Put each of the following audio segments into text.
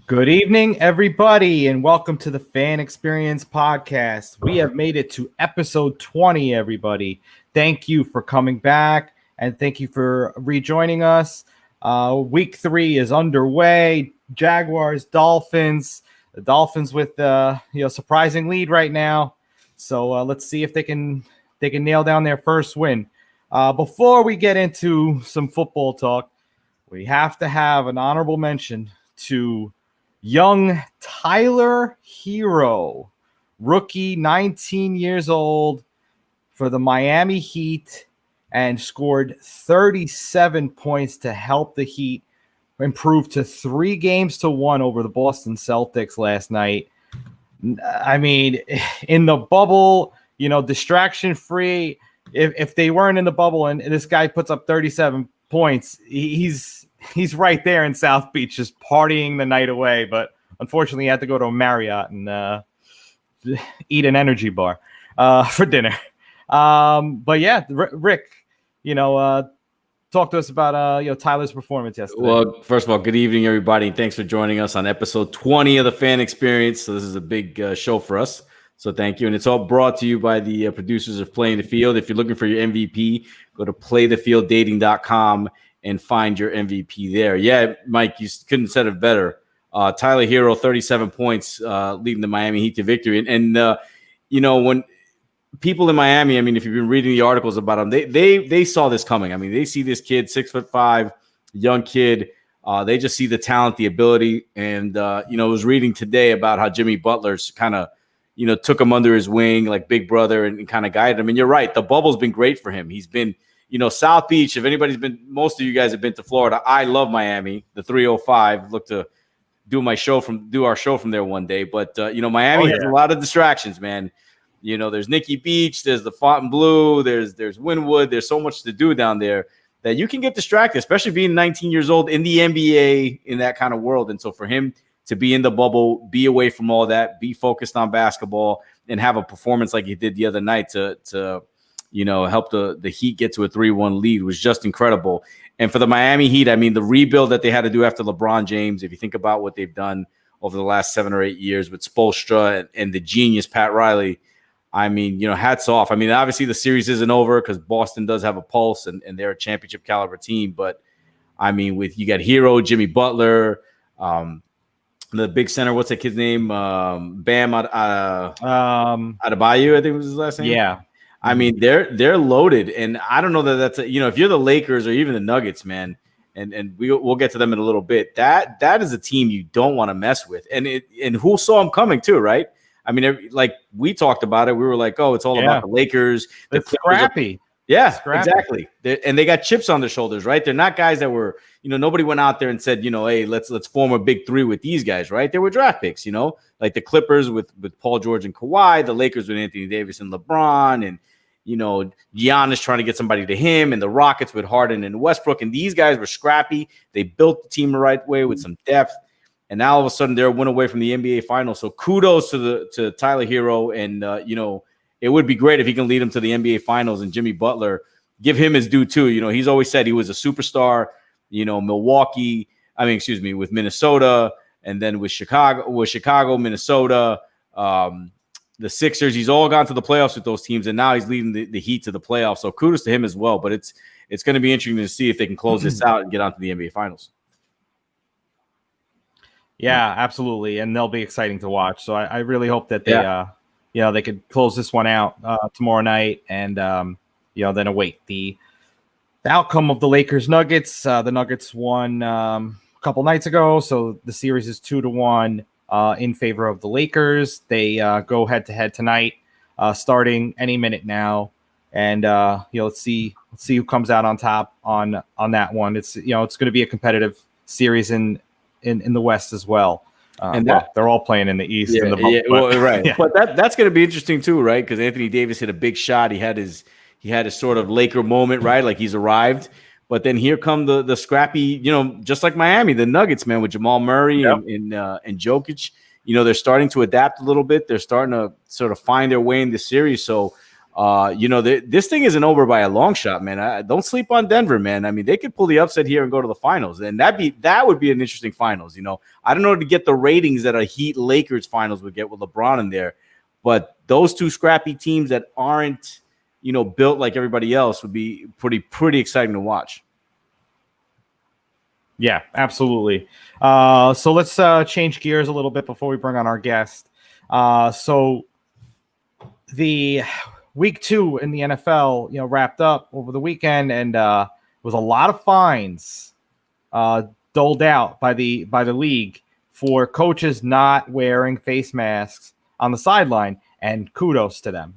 Good evening, everybody, and welcome to the Fan Experience Podcast. We have made it to episode 20, everybody. Thank you for coming back, and thank you for rejoining us. Week 3 is underway. Jaguars, Dolphins. The Dolphins with the surprising lead right now. So let's see if they can nail down their first win. Before we get into some football talk, we have to have an honorable mention to young Tyler Hero, rookie, 19 years old for the Miami Heat, and scored 37 points to help the Heat improve to 3-1 over the Boston Celtics last night. I mean, in the bubble, distraction free. If they weren't in the bubble and this guy puts up 37 points, he's right there in South Beach just partying the night away. But unfortunately, he had to go to a Marriott and eat an energy bar for dinner. But yeah, Rick, talk to us about Tyler's performance yesterday. Well, first of all, good evening, everybody, and thanks for joining us on episode 20 of the Fan Experience. So this is a big show for us. So thank you. And it's all brought to you by the producers of Playing the Field. If you're looking for your MVP, go to playthefielddating.com and find your MVP there. Yeah, Mike, you couldn't have said it better. Tyler Hero, 37 points, leading the Miami Heat to victory. And when people in Miami, I mean, if you've been reading the articles about them, they saw this coming. I mean, they see this kid, 6'5", young kid. They just see the talent, the ability. And, I was reading today about how Jimmy Butler's kind of, took him under his wing like big brother and kind of guided him. And you're right. The bubble's been great for him. He's been, South Beach. If anybody's been, most of you guys have been to Florida. I love Miami, the 305. Look to do our show from there one day. But, Miami has a lot of distractions, man. There's Nikki Beach, there's the Fontainebleau, there's Wynwood. There's so much to do down there that you can get distracted, especially being 19 years old in the NBA, in that kind of world. And so for him to be in the bubble, be away from all that, be focused on basketball, and have a performance like he did the other night to help the Heat get to a 3-1 lead was just incredible. And for the Miami Heat, I mean, the rebuild that they had to do after LeBron James, if you think about what they've done over the last 7 or 8 years with Spoelstra and the genius Pat Riley, I mean, hats off. I mean, obviously the series isn't over because Boston does have a pulse and they're a championship caliber team. But I mean, you got Hero, Jimmy Butler, the big center, what's that kid's name? Bam Adebayo, I think was his last name. Yeah. I mean, they're loaded. And I don't know that that's if you're the Lakers or even the Nuggets, man, and we'll get to them in a little bit. That is a team you don't want to mess with. And who saw them coming too, right? I mean, like we talked about it. We were like, oh, it's all about the Lakers. It's scrappy. Exactly. And they got chips on their shoulders, right? They're not guys that were, nobody went out there and said, hey, let's form a big 3 with these guys, right? They were draft picks, like the Clippers with Paul George and Kawhi, the Lakers with Anthony Davis and LeBron, and Giannis trying to get somebody to him, and the Rockets with Harden and Westbrook. And these guys were scrappy. They built the team the right way with some depth. And now all of a sudden they're 1 away from the NBA Finals. So kudos to Tyler Hero. And, it would be great if he can lead them to the NBA Finals. And Jimmy Butler, give him his due too. He's always said he was a superstar, with Minnesota, and then with Chicago, Minnesota, the Sixers. He's all gone to the playoffs with those teams. And now he's leading the Heat to the playoffs. So kudos to him as well. But it's going to be interesting to see if they can close this out and get onto the NBA Finals. Yeah, absolutely, and they'll be exciting to watch. So I really hope that they, they could close this one out tomorrow night, and then await the outcome of the Lakers Nuggets. The Nuggets won a couple nights ago, so the series is 2-1 in favor of the Lakers. They go head to head tonight, starting any minute now, and let's see who comes out on top on that one. It's it's going to be a competitive series in the West as well. And they're all playing in the East. Right. Yeah. But that's going to be interesting too, right? Because Anthony Davis hit a big shot. He had his sort of Laker moment, right? Like he's arrived. But then here come the scrappy, just like Miami, the Nuggets, man, with Jamal Murray and Jokic. They're starting to adapt a little bit. They're starting to sort of find their way in the series. So, This thing isn't over by a long shot, man. Don't sleep on Denver, man. I mean, they could pull the upset here and go to the finals, and that would be an interesting finals. I don't know to get the ratings that a Heat Lakers finals would get with LeBron in there, but those two scrappy teams that aren't, built like everybody else would be pretty exciting to watch. Yeah, absolutely. So let's change gears a little bit before we bring on our guest. So the week 2 in the NFL, wrapped up over the weekend, and was a lot of fines doled out by the league for coaches not wearing face masks on the sideline. And kudos to them.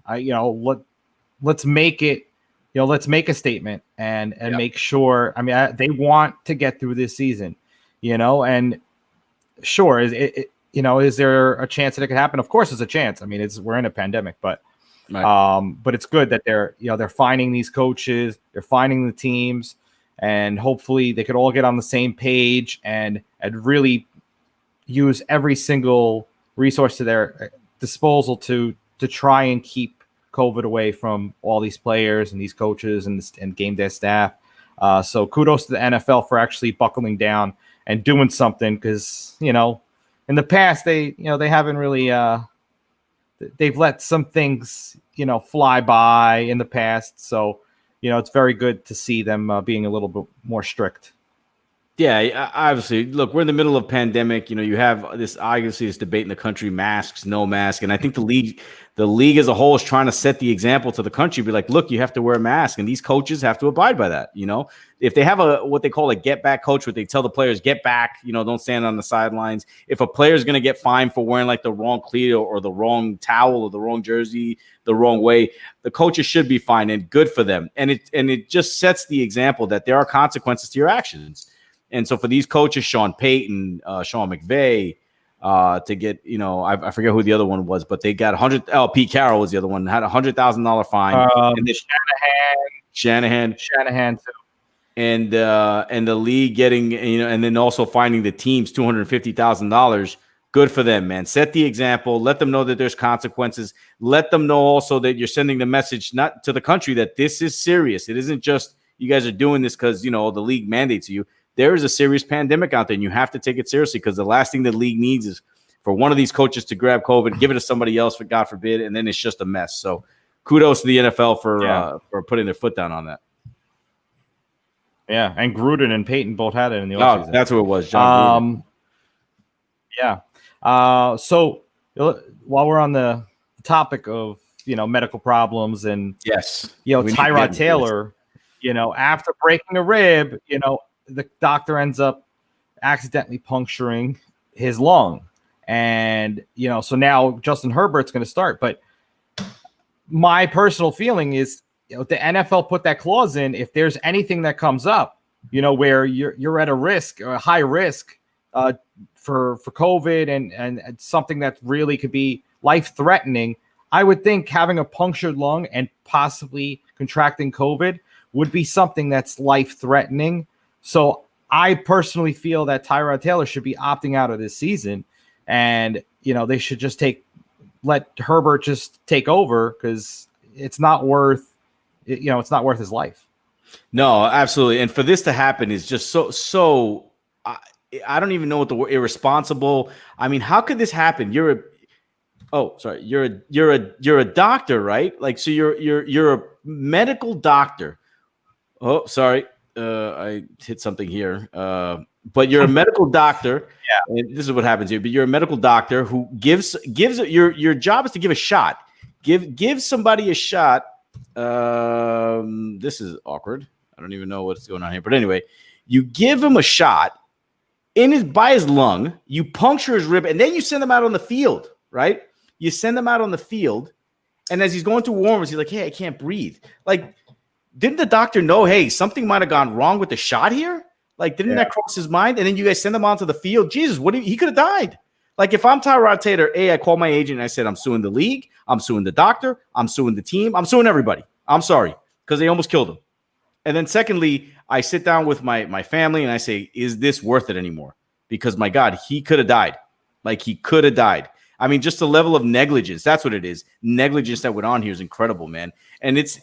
Let's make it. Let's make a statement and make sure. I mean, they want to get through this season, and sure, is there a chance that it could happen? Of course, there's a chance. I mean, we're in a pandemic, but it's good that they're finding these coaches, they're finding the teams, and hopefully they could all get on the same page and really use every single resource to their disposal to try and keep COVID away from all these players and these coaches and game day staff. So kudos to the NFL for actually buckling down and doing something, because in the past they haven't really they've let some things fly by in the past. So it's very good to see them being a little bit more strict. Yeah, obviously. Look, we're in the middle of pandemic. You have this debate in the country: masks, no mask, and I think the league as a whole is trying to set the example to the country. Be like, look, you have to wear a mask, and these coaches have to abide by that. If they have what they call a get back coach, where they tell the players get back, don't stand on the sidelines. If a player is going to get fined for wearing like the wrong cleat or the wrong towel or the wrong jersey the wrong way, the coaches should be fined, and good for them. And it just sets the example that there are consequences to your actions. And so for these coaches, Sean Payton, Sean McVay, to get, I forget who the other one was, but they got Pete Carroll was the other one, had $100,000 fine. And then Shanahan too. And the league getting, and then also finding the teams $250,000. Good for them, man. Set the example. Let them know that there's consequences. Let them know also that you're sending the message not to the country that this is serious. It isn't just you guys are doing this because, the league mandates you. There is a serious pandemic out there, and you have to take it seriously, because the last thing the league needs is for one of these coaches to grab COVID, give it to somebody else, for God forbid, and then it's just a mess. So kudos to the NFL for putting their foot down on that. Yeah, and Gruden and Peyton both had it in the offseason. That's what it was, John Gruden. Yeah. So while we're on the topic of medical problems and Tyrod Taylor, after breaking a rib, the doctor ends up accidentally puncturing his lung. And, so now Justin Herbert's going to start. But my personal feeling is, the NFL put that clause in. If there's anything that comes up, where you're at a risk or a high risk for COVID and something that really could be life-threatening, I would think having a punctured lung and possibly contracting COVID would be something that's life-threatening. So I personally feel that Tyrod Taylor should be opting out of this season, and they should just let Herbert just take over, because it's not worth his life. No, absolutely. And for this to happen is just so I don't even know what the word irresponsible. I mean, how could this happen? You're a doctor, right? Like, so you're a medical doctor. Oh, sorry. I hit something here. But you're a medical doctor. Yeah. And this is what happens here. But you're a medical doctor who gives your job is to give a shot. Give somebody a shot. This is awkward. I don't even know what's going on here. But anyway, you give him a shot by his lung. You puncture his rib, and then you send him out on the field. Right? You send him out on the field, and as he's going through warm-ups, he's like, "Hey, I can't breathe." Like, didn't the doctor know, hey, something might have gone wrong with the shot here? Like, didn't that cross his mind? And then you guys send him onto the field. Jesus, he could have died. Like, if I'm Tyrod Taylor, I call my agent and I said, I'm suing the league, I'm suing the doctor, I'm suing the team, I'm suing everybody. I'm sorry, because they almost killed him. And then secondly, I sit down with my family and I say, is this worth it anymore? Because, my God, he could have died. Like, he could have died. I mean, just the level of negligence. That's what it is. Negligence that went on here is incredible, man. And it's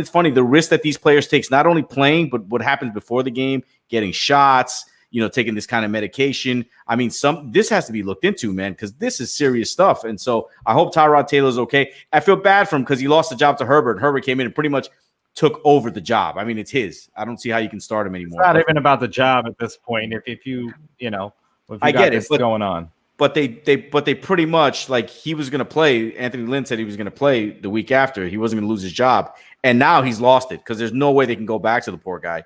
funny, the risk that these players takes, not only playing, but what happens before the game, getting shots, taking this kind of medication. I mean, this has to be looked into, man, because this is serious stuff. And so I hope Tyrod Taylor's okay. I feel bad for him because he lost the job to Herbert. Herbert came in and pretty much took over the job. I mean, it's his. I don't see how you can start him anymore. It's not even about the job at this point. If you I get it, going on. But they pretty much, like, he was going to play. Anthony Lynn said he was going to play the week after. He wasn't going to lose his job. And now he's lost it because there's no way they can go back to the poor guy.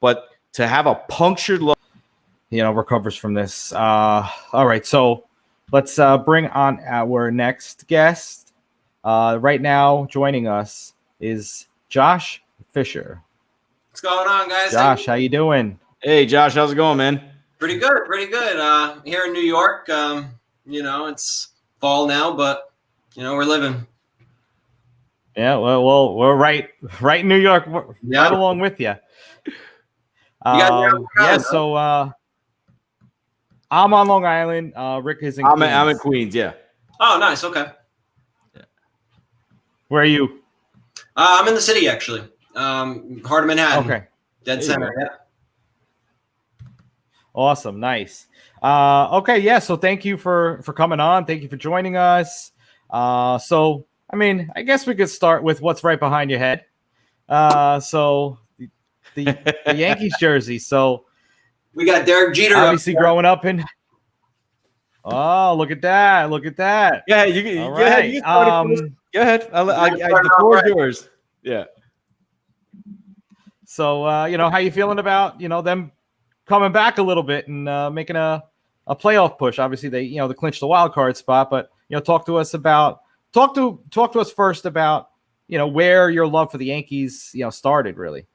But to have a punctured recovers from this. All right, so let's bring on our next guest. Right now, joining us is Josh Fisher. What's going on, guys? Josh, how you doing? Hey, Josh, how's it going, man? Pretty good. Here in New York, it's fall now, but we're living. Yeah, well, we're right in New York, right along with you. So I'm on Long Island. Rick is in Queens. I'm in Queens, yeah. Oh, nice. Okay. Yeah. Where are you? I'm in the city, actually. Heart of Manhattan. Okay. Dead center, yeah. Awesome. Nice. Okay. Yeah. So thank you for coming on. Thank you for joining us. So, I mean, I guess we could start with what's right behind your head. So the Yankees jersey. So we got Derek Jeter. Obviously growing up in. Oh, look at that. Look at that. Yeah. You can. All right. Go ahead. The floor is yours. Yeah. So, how you feeling about, them coming back a little bit and making a playoff push? Obviously, they clinched the wild card spot, but talk to us first about where your love for the Yankees started, really.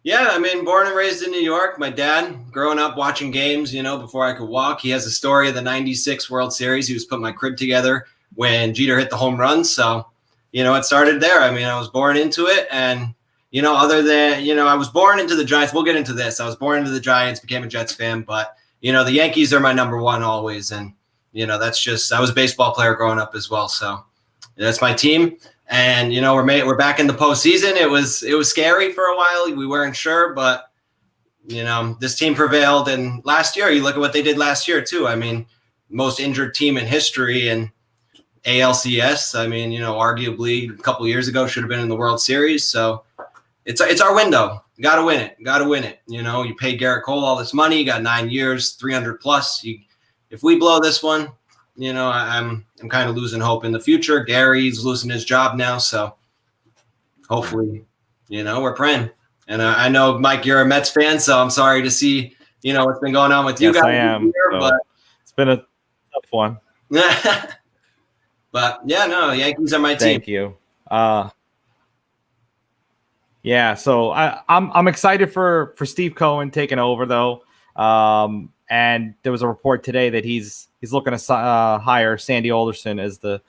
Yeah, I mean, born and raised in New York. My dad, growing up watching games, before I could walk. He has a story of the '96 World Series. He was putting my crib together when Jeter hit the home run. So, it started there. I mean, I was born into it, and other than, I was born into the Giants. We'll get into this. I was born into the Giants, became a Jets fan, but, the Yankees are my number one always. And, that's just, I was a baseball player growing up as well. So that's my team. And, we're back in the postseason. It was scary for a while. We weren't sure, but, this team prevailed. And last year, you look at what they did last year too. I mean, most injured team in history and ALCS. I mean, arguably a couple years ago should have been in the World Series. So, it's our window. You got to win it. You paid Garrett Cole all this money. You got 9 years, 300 plus. If we blow this one, I'm kind of losing hope in the future. Gary's losing his job now, so hopefully, we're praying. And I know, Mike, you're a Mets fan, so I'm sorry to see, what's been going on with you guys. I am. Here, but it's been a tough one. But yeah, no, Yankees are my team. Thank you. Yeah, so I'm excited for Steve Cohen taking over, though. And there was a report today that he's looking to hire Sandy Alderson as the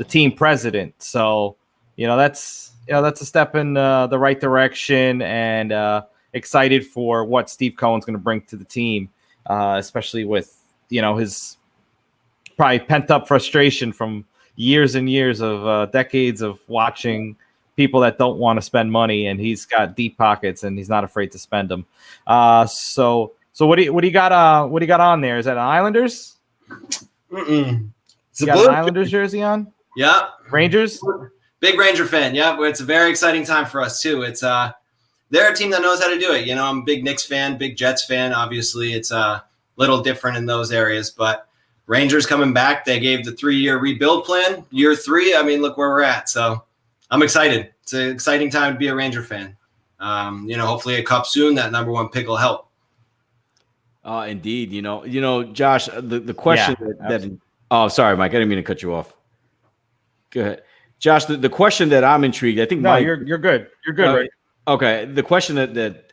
team president. So that's a step in the right direction, and excited for what Steve Cohen's going to bring to the team, especially with his probably pent up frustration from years and years of decades of watching people that don't want to spend money, and he's got deep pockets and he's not afraid to spend them. So what do you got on there? Is that an Islanders? It's you got an Islanders jersey on? Yeah. Rangers? Big Ranger fan. Yeah, it's a very exciting time for us too. It's they're a team that knows how to do it. I'm a big Knicks fan, big Jets fan. Obviously, it's a little different in those areas, but Rangers coming back. They gave the 3-year rebuild plan. Year 3, I mean, look where we're at. So I'm excited. It's an exciting time to be a Ranger fan. Hopefully a cup soon. That number 1 pick will help. Indeed. Josh, the question oh, sorry, Mike. I didn't mean to cut you off. Go ahead. Josh, the question that I'm intrigued, I think Mike, you're good. You're good, right? Okay. The question that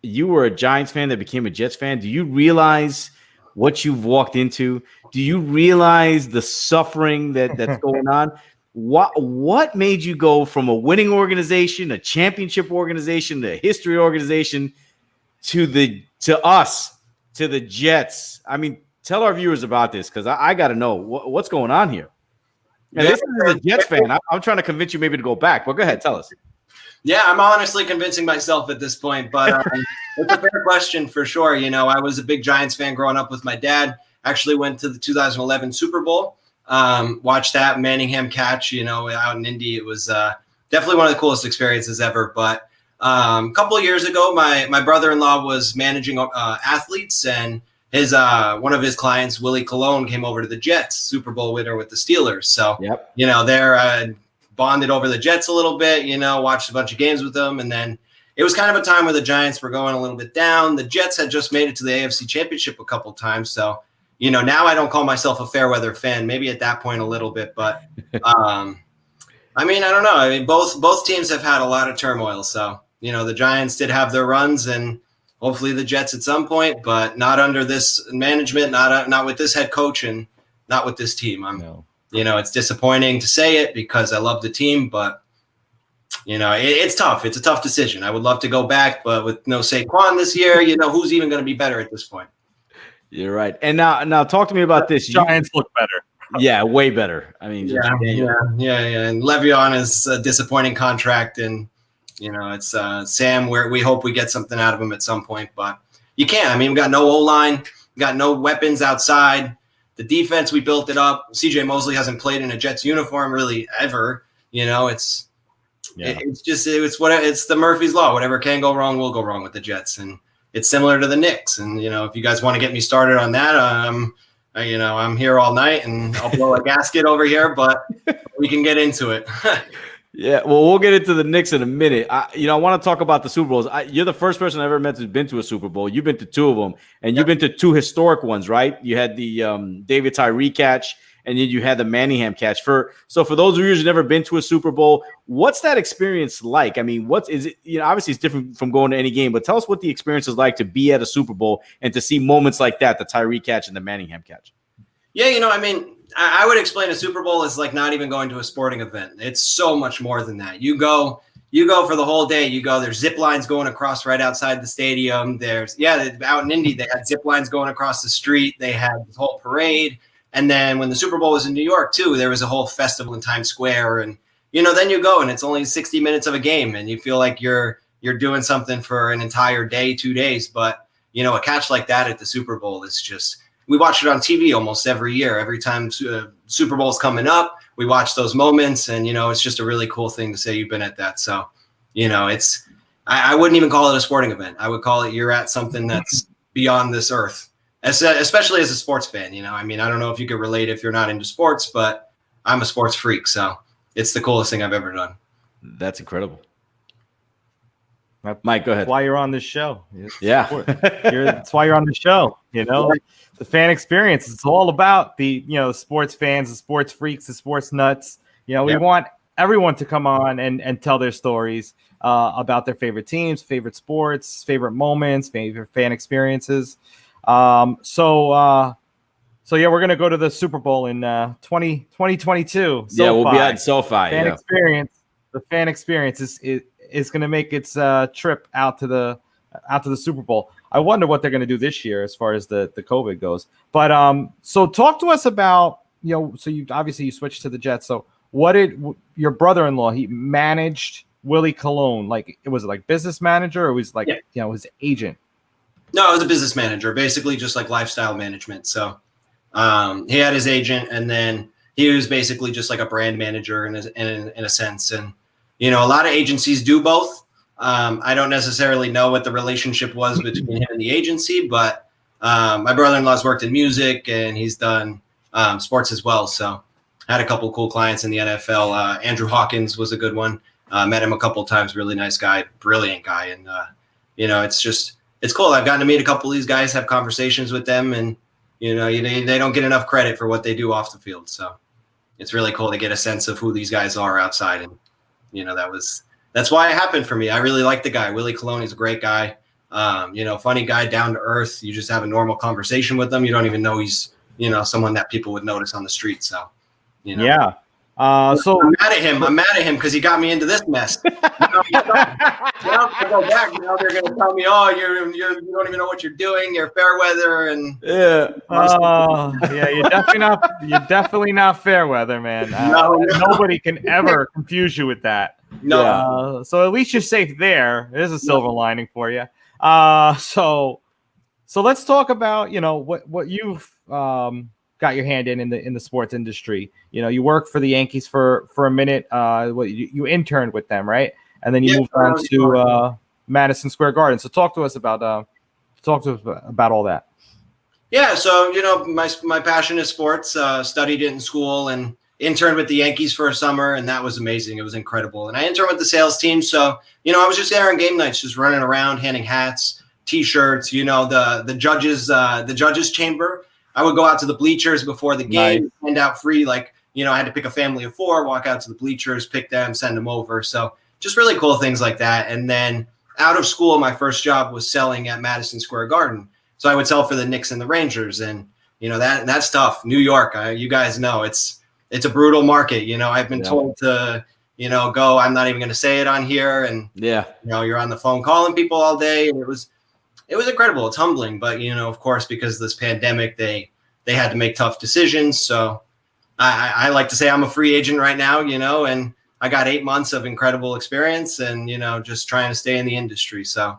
you were a Giants fan that became a Jets fan. Do you realize what you've walked into? Do you realize the suffering that's going on? What made you go from a winning organization, a championship organization, a history organization, to us, to the Jets? I mean, tell our viewers about this because I got to know what's going on here. And this is a Jets fan. I'm trying to convince you maybe to go back. But go ahead, tell us. Yeah, I'm honestly convincing myself at this point, but it's a fair question for sure. You know, I was a big Giants fan growing up with my dad. Actually went to the 2011 Super Bowl, watched that Manningham catch, you know, out in Indy. It was definitely one of the coolest experiences ever. But a couple of years ago, my brother-in-law was managing athletes, and his one of his clients, Willie Colon, came over to the Jets, Super Bowl winner with the Steelers. So, you know, they're bonded over the Jets a little bit, you know, watched a bunch of games with them. And then it was kind of a time where the Giants were going a little bit down. The Jets had just made it to the AFC Championship a couple of times. So, you know, now I don't call myself a fair weather fan, maybe at that point a little bit. But, I mean, I don't know. I mean, both teams have had a lot of turmoil. So, you know, the Giants did have their runs and hopefully the Jets at some point, but not under this management, not with this head coach and not with this team. You know, it's disappointing to say it because I love the team, but, you know, it's tough. It's a tough decision. I would love to go back, but with no Saquon this year, you know, who's even going to be better at this point? You're right. And now talk to me about this. Giants look better. Yeah, way better. I mean, yeah. And Le'Veon is a disappointing contract, and, you know, it's Sam, where we hope we get something out of him at some point, but you can't. I mean, we got no O-line, we got no weapons outside. The defense, we built it up. CJ Mosley hasn't played in a Jets uniform really ever. You know, it's the Murphy's Law. Whatever can go wrong will go wrong with the Jets, and it's similar to the Knicks. And, you know, if you guys want to get me started on that, you know, I'm here all night, and I'll blow a gasket over here, but we can get into it. Yeah, well, we'll get into the Knicks in a minute. I want to talk about the Super Bowls. You're the first person I've ever met who's been to a Super Bowl. You've been to two of them, and you've been to two historic ones, right? You had the David Tyree catch, and then you had the Manningham catch. So for those of you who've never been to a Super Bowl, what's that experience like? I mean, what is it? You know, obviously it's different from going to any game, but tell us what the experience is like to be at a Super Bowl and to see moments like that, the Tyree catch and the Manningham catch. Yeah, you know, I mean, I would explain a Super Bowl as like not even going to a sporting event. It's so much more than that. You go for the whole day. You go, there's zip lines going across right outside the stadium. Out in Indy, they had zip lines going across the street. They had the whole parade. And then when the Super Bowl was in New York too, there was a whole festival in Times Square. And, you know, then you go and it's only 60 minutes of a game and you feel like you're doing something for an entire day, 2 days. But, you know, a catch like that at the Super Bowl is just, we watch it on TV almost every year. Every time Super Bowl's coming up, we watch those moments, and, you know, it's just a really cool thing to say you've been at that. So, you know, I wouldn't even call it a sporting event. I would call it you're at something that's beyond this earth, especially as a sports fan. You know, I mean, I don't know if you could relate if you're not into sports, but I'm a sports freak, so it's the coolest thing I've ever done. That's incredible. Mike, go ahead. That's why you're on this show. That's why you're on the show. You know, the fan experience. It's all about the sports fans, the sports freaks, the sports nuts. You know, we want everyone to come on and tell their stories about their favorite teams, favorite sports, favorite moments, favorite fan experiences. So yeah, we're gonna go to the Super Bowl in 2022. Yeah, we'll be at SoFi. Experience. The fan experience is going to make its trip out to the Super Bowl. I wonder what they're going to do this year as far as the COVID goes. But so talk to us about, so you obviously you switched to the Jets. So what did your brother-in-law, he managed Willie Colon? Like, was it like business manager, or was like his agent? No, it was a business manager, basically just like lifestyle management. So he had his agent, and then he was basically just like a brand manager in a sense. And a lot of agencies do both. I don't necessarily know what the relationship was between him and the agency, but my brother-in-law's worked in music and he's done sports as well. So I had a couple cool clients in the NFL. Andrew Hawkins was a good one. Met him a couple of times. Really nice guy, brilliant guy. And, it's cool. I've gotten to meet a couple of these guys, have conversations with them, and, they don't get enough credit for what they do off the field. So it's really cool to get a sense of who these guys are outside. And, that's why it happened for me. I really like the guy. Willie Colon is a great guy. Funny guy, down to earth. You just have a normal conversation with him. You don't even know he's, someone that people would notice on the street. So, Yeah. So I'm mad at him. I'm mad at him because he got me into this mess. Now I go back. Now they're going to tell me, "Oh, you don't even know what you're doing. You're fair weather." And Yeah. yeah, you're definitely not fair weather, man. No. Nobody can ever confuse you with that. No. So at least you're safe there. There's a silver lining for you. So let's talk about what you've got your hand in the sports industry. You worked for the Yankees for a minute. You interned with them, right? And then you moved on to Madison Square Garden. So talk to us about all that. Yeah, so my passion is sports. Studied it in school and interned with the Yankees for a summer, and that was amazing. It was incredible. And I interned with the sales team, so I was just there on game nights, just running around, handing hats, T-shirts. The judges chamber. I would go out to the bleachers before the game, hand out free, I had to pick a family of 4, walk out to the bleachers, pick them, send them over. So just really cool things like that. And then out of school, my first job was selling at Madison Square Garden. So I would sell for the Knicks and the Rangers. And, that's tough. New York, you guys know, it's a brutal market. I've been told to, go, I'm not even going to say it on here. And, you're on the phone calling people all day. And it was incredible. It's humbling. But, of course, because of this pandemic, they had to make tough decisions. So I like to say I'm a free agent right now, and I got 8 months of incredible experience and, just trying to stay in the industry. So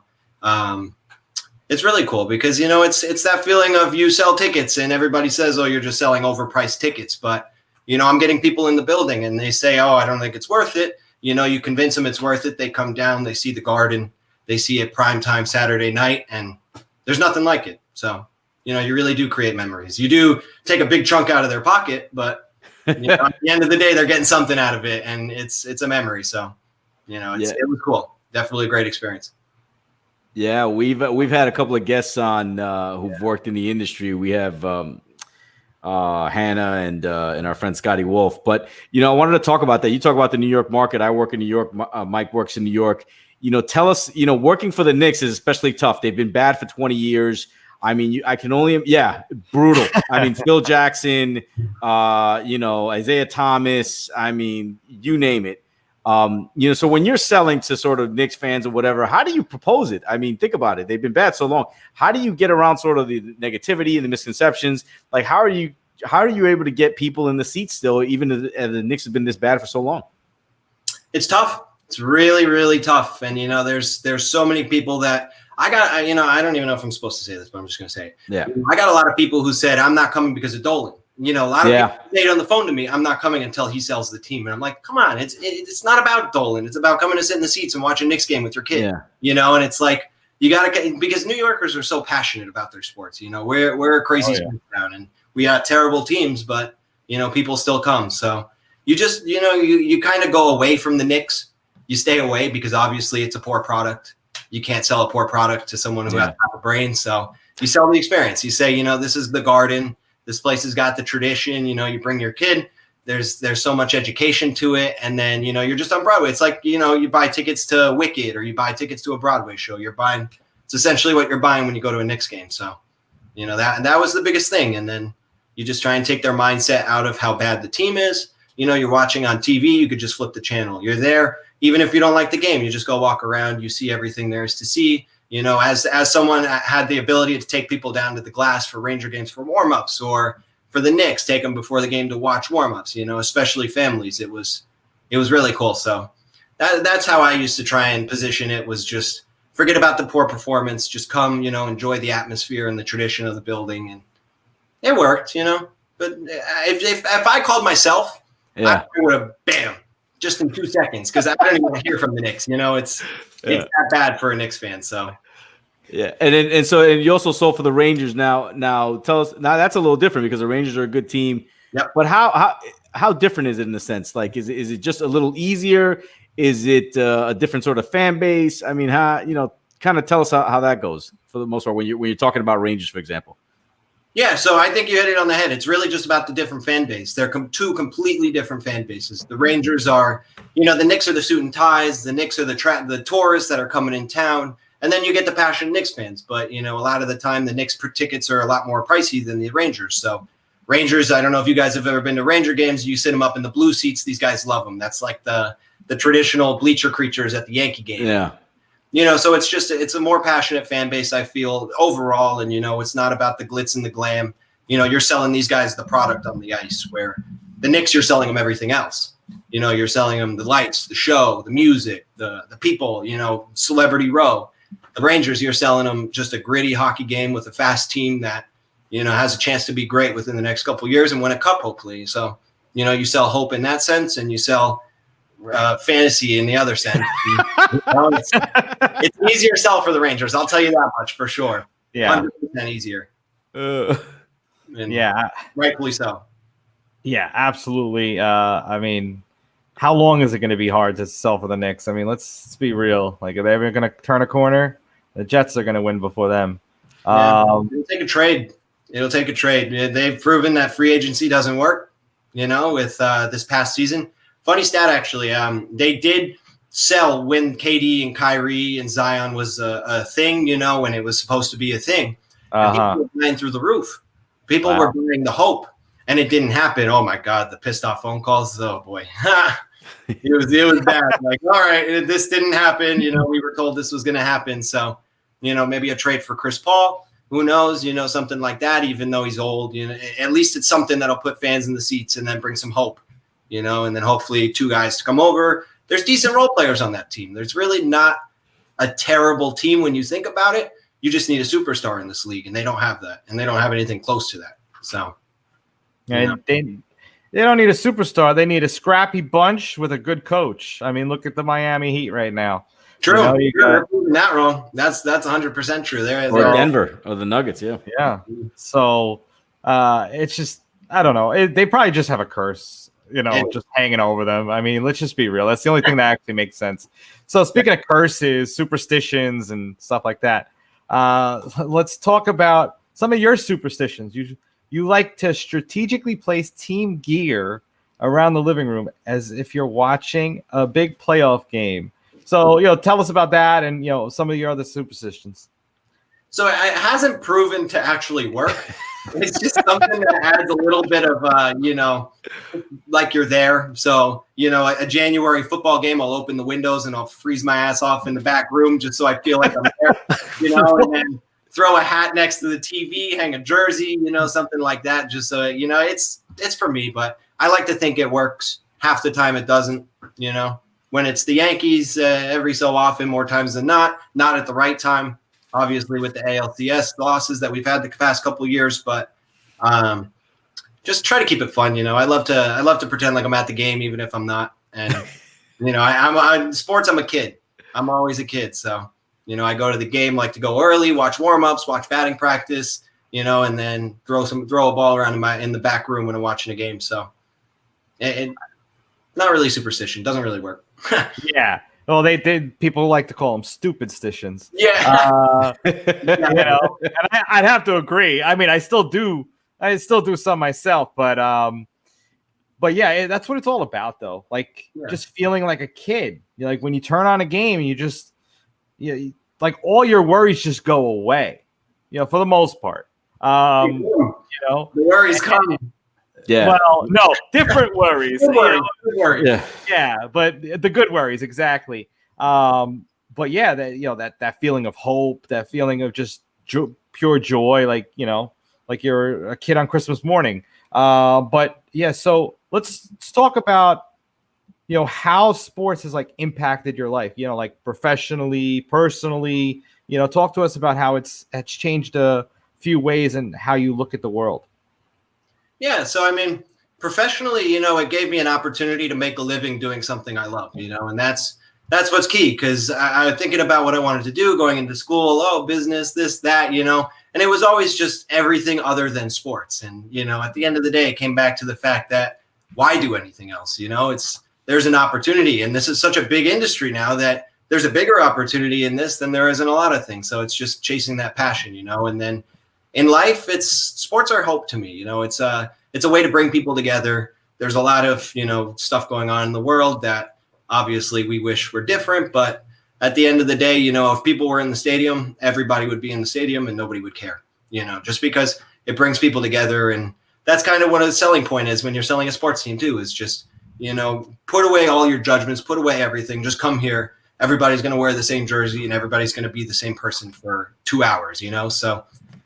it's really cool because, it's that feeling of you sell tickets and everybody says, oh, you're just selling overpriced tickets. But, I'm getting people in the building and they say, oh, I don't think it's worth it. You convince them it's worth it. They come down, they see the Garden. They see it primetime Saturday night, and there's nothing like it. So, you really do create memories. You do take a big chunk out of their pocket, but at the end of the day, they're getting something out of it, and it's a memory. So, it was cool. Definitely a great experience. Yeah, we've had a couple of guests on who've worked in the industry. We have Hannah and our friend Scotty Wolf. But I wanted to talk about that. You talk about the New York market. I work in New York. Mike works in New York. Tell us, working for the Knicks is especially tough. They've been bad for 20 years. I mean, I can only, brutal. I mean, Phil Jackson, Isaiah Thomas, I mean, you name it. So when you're selling to sort of Knicks fans or whatever, how do you propose it? I mean, think about it. They've been bad so long. How do you get around sort of the negativity and the misconceptions? Like, how are you able to get people in the seats still, even as the Knicks have been this bad for so long? It's tough. It's really, really tough. And, there's so many people that I don't even know if I'm supposed to say this, but I'm just going to say it. Yeah. I got a lot of people who said, I'm not coming because of Dolan. A lot of people stayed on the phone to me. I'm not coming until he sells the team. And I'm like, come on, it's not about Dolan. It's about coming to sit in the seats and watch a Knicks game with your kid, and it's like, you got to, because New Yorkers are so passionate about their sports. We're a crazy sports town and we got terrible teams, but, people still come. So you just, you kind of go away from the Knicks. You stay away because obviously it's a poor product. You can't sell a poor product to someone who has a brain. So you sell the experience. You say, this is the Garden. This place has got the tradition. You bring your kid. There's so much education to it. And then, you're just on Broadway. It's like, you buy tickets to Wicked or you buy tickets to a Broadway show. It's essentially what you're buying when you go to a Knicks game. So, that was the biggest thing. And then you just try and take their mindset out of how bad the team is. You're watching on TV. You could just flip the channel. You're there. Even if you don't like the game, you just go walk around. You see everything there is to see. As someone had the ability to take people down to the glass for Ranger games for warm-ups or for the Knicks, take them before the game to watch warm-ups, especially families. It was really cool. So that's how I used to try and position it, was just forget about the poor performance. Just come, enjoy the atmosphere and the tradition of the building. And it worked, But if I called myself, I would have, bam, just in 2 seconds, because I don't even want to hear from the Knicks. It's that bad for a Knicks fan. So and you also sold for the Rangers. Now tell us, now that's a little different because the Rangers are a good team. Yep. But how different is it in a sense? Like, is it just a little easier? Is it a different sort of fan base? I mean, kind of tell us how that goes for the most part when you're talking about Rangers, for example. Yeah, so I think you hit it on the head. It's really just about the different fan base. They're two completely different fan bases. The Rangers are, the Knicks are the suit and ties. The Knicks are the tourists that are coming in town. And then you get the passionate Knicks fans. But, a lot of the time the Knicks tickets are a lot more pricey than the Rangers. So Rangers, I don't know if you guys have ever been to Ranger games. You sit them up in the blue seats. These guys love them. That's like the traditional bleacher creatures at the Yankee game. Yeah. So it's a more passionate fan base, I feel, overall. And, it's not about the glitz and the glam. You're selling these guys the product on the ice, where the Knicks, you're selling them everything else. You're selling them the lights, the show, the music, the people, celebrity row. The Rangers, you're selling them just a gritty hockey game with a fast team that, has a chance to be great within the next couple of years and win a cup, hopefully. So, you sell hope in that sense, and you sell fantasy in the other sense. It's an easier sell for the Rangers. I'll tell you that much for sure. Yeah. 100% easier. Yeah. Rightfully so. Yeah, absolutely. I mean, how long is it going to be hard to sell for the Knicks? I mean, let's be real. Like, are they ever going to turn a corner? The Jets are going to win before them. It'll take a trade. They've proven that free agency doesn't work, with this past season. Funny stat, actually. They did sell when KD and Kyrie and Zion was a thing, when it was supposed to be a thing. And people were buying through the roof. People were buying the hope, and it didn't happen. Oh, my God, the pissed off phone calls. Oh, boy. It was bad. Like, all right, this didn't happen. We were told this was going to happen. So, maybe a trade for Chris Paul. Who knows, something like that, even though he's old, at least it's something that'll put fans in the seats and then bring some hope, and then hopefully 2 guys to come over. There's decent role players on that team. There's really not a terrible team when you think about it. You just need a superstar in this league, and they don't have that, and they don't have anything close to that. So, and they don't need a superstar. They need a scrappy bunch with a good coach. I mean, look at the Miami Heat right now. True. You're proving that wrong. That's 100% true. Or Denver or the Nuggets, yeah. Yeah. So it's just, I don't know. They probably just have a curse, just hanging over them. I mean, let's just be real. That's the only thing that actually makes sense. So speaking of curses, superstitions, and stuff like that, let's talk about some of your superstitions. You like to strategically place team gear around the living room as if you're watching a big playoff game. So, tell us about that and, some of your other superstitions. So it hasn't proven to actually work. It's just something that adds a little bit of, like you're there. So, a January football game, I'll open the windows and I'll freeze my ass off in the back room just so I feel like I'm there, and then throw a hat next to the TV, hang a jersey, something like that. Just so, it's for me, but I like to think it works. Half the time it doesn't, When it's the Yankees, every so often, more times than not at the right time, obviously with the ALCS losses that we've had the past couple of years, but just try to keep it fun. I love to pretend like I'm at the game, even if I'm not. And, I'm sports, I'm a kid. I'm always a kid. So, I go to the game, like to go early, watch warm-ups, watch batting practice, and then throw a ball around in the back room when I'm watching a game. So not really superstition. Doesn't really work. Yeah. Well, they did. People like to call them stupid stitions. Yeah. And I'd have to agree. I mean, I still do some myself, but yeah, that's what it's all about, though. Like just feeling like a kid. Like when you turn on a game, like all your worries just go away. For the most part. The worries come. Yeah. Well, no, different worries. Good worries. Yeah, but the good worries, exactly. But yeah, that feeling of hope, that feeling of just pure joy, like you're a kid on Christmas morning. But yeah, so let's talk about how sports has like impacted your life. Like professionally, personally. Talk to us about how it's changed a few ways and how you look at the world. Yeah. So, I mean, professionally, it gave me an opportunity to make a living doing something I love, and that's what's key. Because I was thinking about what I wanted to do going into school, business, this, that, and it was always just everything other than sports. And, at the end of the day, it came back to the fact that why do anything else? There's an opportunity, and this is such a big industry now that there's a bigger opportunity in this than there is in a lot of things. So it's just chasing that passion, and then in life, sports are hope to me. It's a way to bring people together. There's a lot of, stuff going on in the world that obviously we wish were different. But at the end of the day, if people were in the stadium, everybody would be in the stadium and nobody would care, just because it brings people together. And that's kind of what a selling point is when you're selling a sports team too, is just, put away all your judgments, put away everything. Just come here. Everybody's going to wear the same jersey and everybody's going to be the same person for 2 hours, So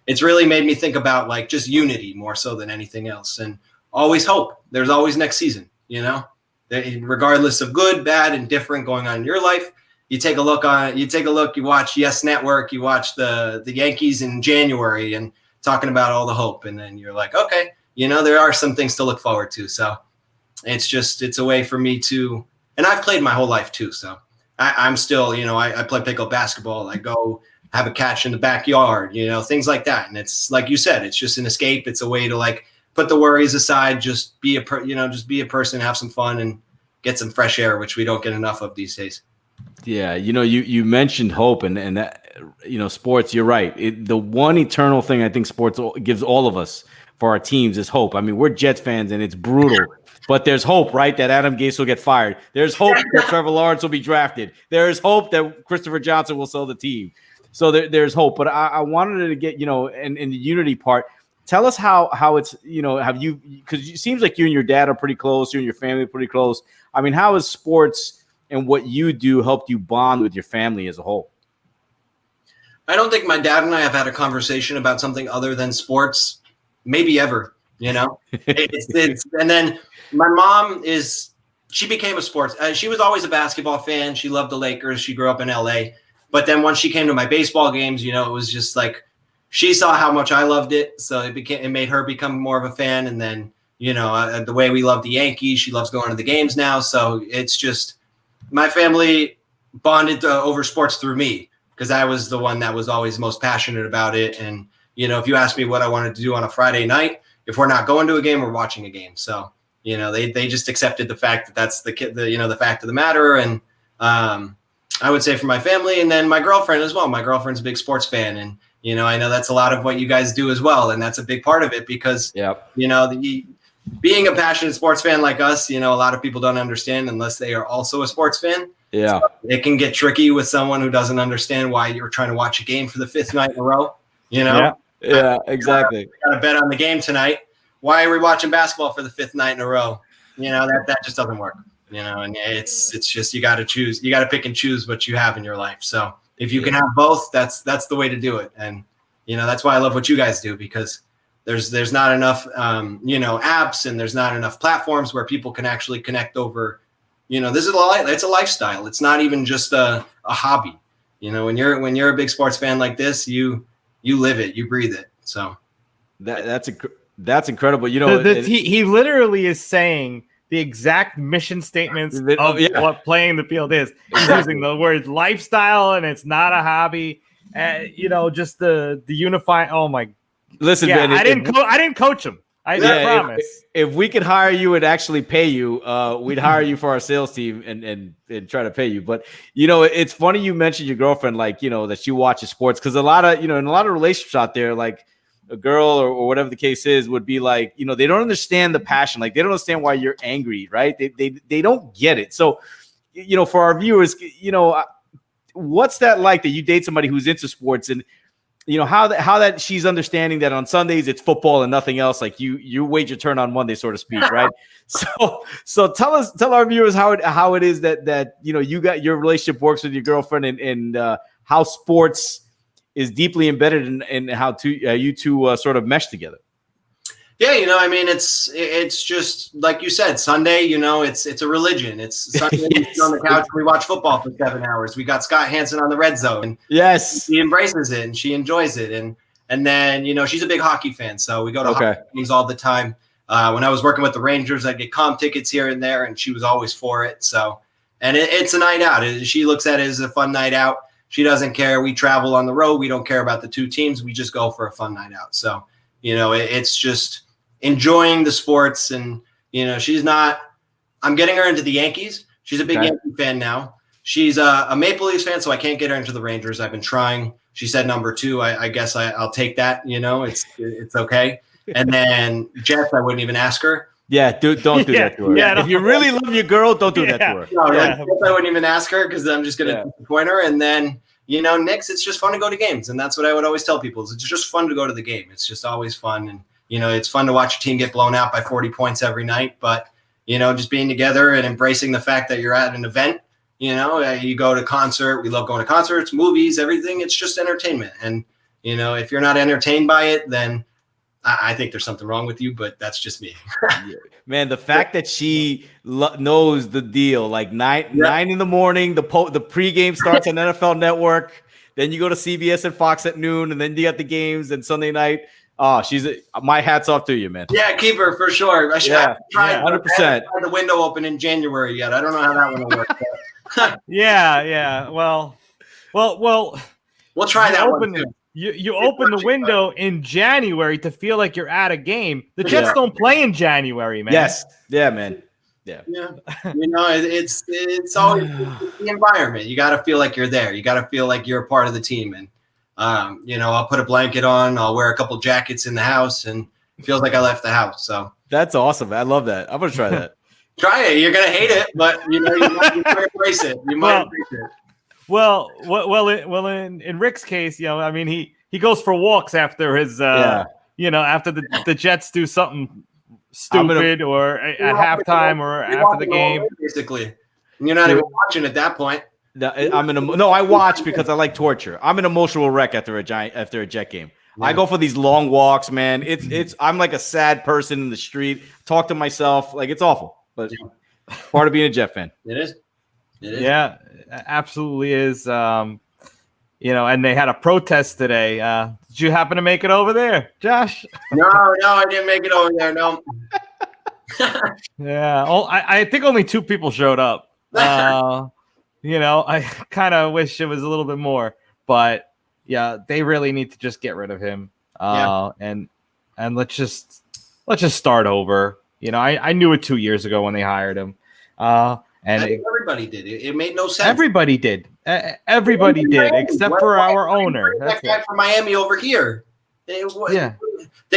it's really made me think about like just unity more so than anything else. And always hope. There's always next season, regardless of good, bad, and different going on in your life. You take a look, you watch Yes Network, you watch the Yankees in January and talking about all the hope. And then you're like, okay, there are some things to look forward to. So it's a way for me to, and I've played my whole life too. So I'm still, I play pickup basketball. I go have a catch in the backyard, things like that. And it's like you said, it's just an escape. It's a way to like put the worries aside, just be a person, have some fun and get some fresh air, which we don't get enough of these days. Yeah. You mentioned hope and that, sports, you're right. The one eternal thing I think sports gives all of us for our teams is hope. I mean, we're Jets fans and it's brutal. But there's hope, right, that Adam Gase will get fired. There's hope that Trevor Lawrence will be drafted. There is hope that Christopher Johnson will sell the team. So there's hope. But I wanted to get, in the unity part, tell us how it's, have you, because it seems like you and your dad are pretty close. You and your family are pretty close. I mean, how has sports and what you do helped you bond with your family as a whole? I don't think my dad and I have had a conversation about something other than sports, maybe ever. It's and then my mom she became a sports. She was always a basketball fan. She loved the Lakers. She grew up in LA. But then once she came to my baseball games, it was just like she saw how much I loved it. So it made her become more of a fan. And then, the way we love the Yankees, she loves going to the games now. So it's just my family bonded over sports through me because I was the one that was always most passionate about it. And, if you ask me what I wanted to do on a Friday night, if we're not going to a game, we're watching a game. So, they just accepted the fact that that's the fact of the matter. And I would say for my family and then my girlfriend as well. My girlfriend's a big sports fan. And, I know that's a lot of what you guys do as well. And that's a big part of it because, being a passionate sports fan like us, a lot of people don't understand unless they are also a sports fan. Yeah. So it can get tricky with someone who doesn't understand why you're trying to watch a game for the 5th night in a row, Yeah, exactly. Got to bet on the game tonight. Why are we watching basketball for the 5th night in a row? That just doesn't work. And it's just you got to choose. You got to pick and choose what you have in your life. So if you can have both, that's the way to do it. And that's why I love what you guys do because there's not enough apps and there's not enough platforms where people can actually connect over. This is it's a lifestyle. It's not even just a hobby. When you're a big sports fan like this, you live it, you breathe it. So that's incredible. He literally is saying the exact mission statements of what playing the field is. He's using the word lifestyle, and it's not a hobby. Just the unifying. Oh my! Listen, man, I didn't coach him. I promise. If we could hire you and actually pay you, we'd hire you for our sales team and try to pay you. But it's funny you mentioned your girlfriend, like that she watches sports because a lot of in a lot of relationships out there, like a girl or whatever the case is, would be like they don't understand the passion, like they don't understand why you're angry, right? They don't get it. So for our viewers, what's that like that you date somebody who's into sports and how that she's understanding that on Sundays it's football and nothing else. Like you wait your turn on Monday, so to speak, right? So tell our viewers how it is that you got your relationship works with your girlfriend and how sports is deeply embedded in how you two sort of mesh together. Yeah, it's just like you said, Sunday, it's a religion. It's Sunday on the couch and we watch football for 7 hours. We got Scott Hansen on the red zone. Yes. She embraces it and she enjoys it. And then, she's a big hockey fan. So we go to hockey games all the time. When I was working with the Rangers, I'd get comp tickets here and there and she was always for it. So, and it's a night out. She looks at it as a fun night out. She doesn't care. We travel on the road. We don't care about the two teams. We just go for a fun night out. So, it's just enjoying the sports and, I'm getting her into the Yankees. She's a big Yankee fan now. She's a Maple Leafs fan, so I can't get her into the Rangers. I've been trying. She said number 2. I guess I'll take that. It's okay. And then Jets, I wouldn't even ask her. Yeah, don't do that to her. Yeah, if you really love your girl, don't do that to her. No, I wouldn't even ask her because I'm just going to disappoint her. And then, Knicks, it's just fun to go to games. And that's what I would always tell people is it's just fun to go to the game. It's just always fun. And, It's fun to watch a team get blown out by 40 points every night, but just being together and embracing the fact that you're at an event. You go to concert. We love going to concerts, movies, everything. It's just entertainment. And, if you're not entertained by it, then I think there's something wrong with you, but that's just me. Man, the fact that she knows the deal, like 9 in the morning, the pregame starts on NFL Network. Then you go to CBS and Fox at noon, and then you got the games and Sunday night. Oh, my hat's off to you, man. Yeah, keep her for sure. I should have tried 100%. The window open in January yet. I don't know how that one will work. Yeah. Well, we'll try that one too. You open the window in January to feel like you're at a game. The Jets don't play in January, man. Yes. Yeah, man. Yeah. It's always the environment. You got to feel like you're there. You got to feel like you're a part of the team. And, I'll put a blanket on. I'll wear a couple jackets in the house, and it feels like I left the house. So that's awesome. I love that. I'm going to try that. Try it. You're going to hate it, but you might embrace it. You might embrace it. Well, in Rick's case, he goes for walks after his, after the Jets do something stupid or at halftime or after the game. Basically, you're not even watching at that point. I watch because I like torture. I'm an emotional wreck after a Jet game. Yeah. I go for these long walks, man. I'm like a sad person in the street. Talk to myself, like it's awful, but part of being a Jet fan. It is. Yeah, absolutely is. And they had a protest today. Did you happen to make it over there, Josh? No, I didn't make it over there. No. Yeah. I think only 2 people showed up. I kind of wish it was a little bit more, but yeah, they really need to just get rid of him. And let's just start over. I knew it 2 years ago when they hired him. And everybody did. It made no sense. Everybody did. Everybody did, except for our owner. That guy from Miami over here. They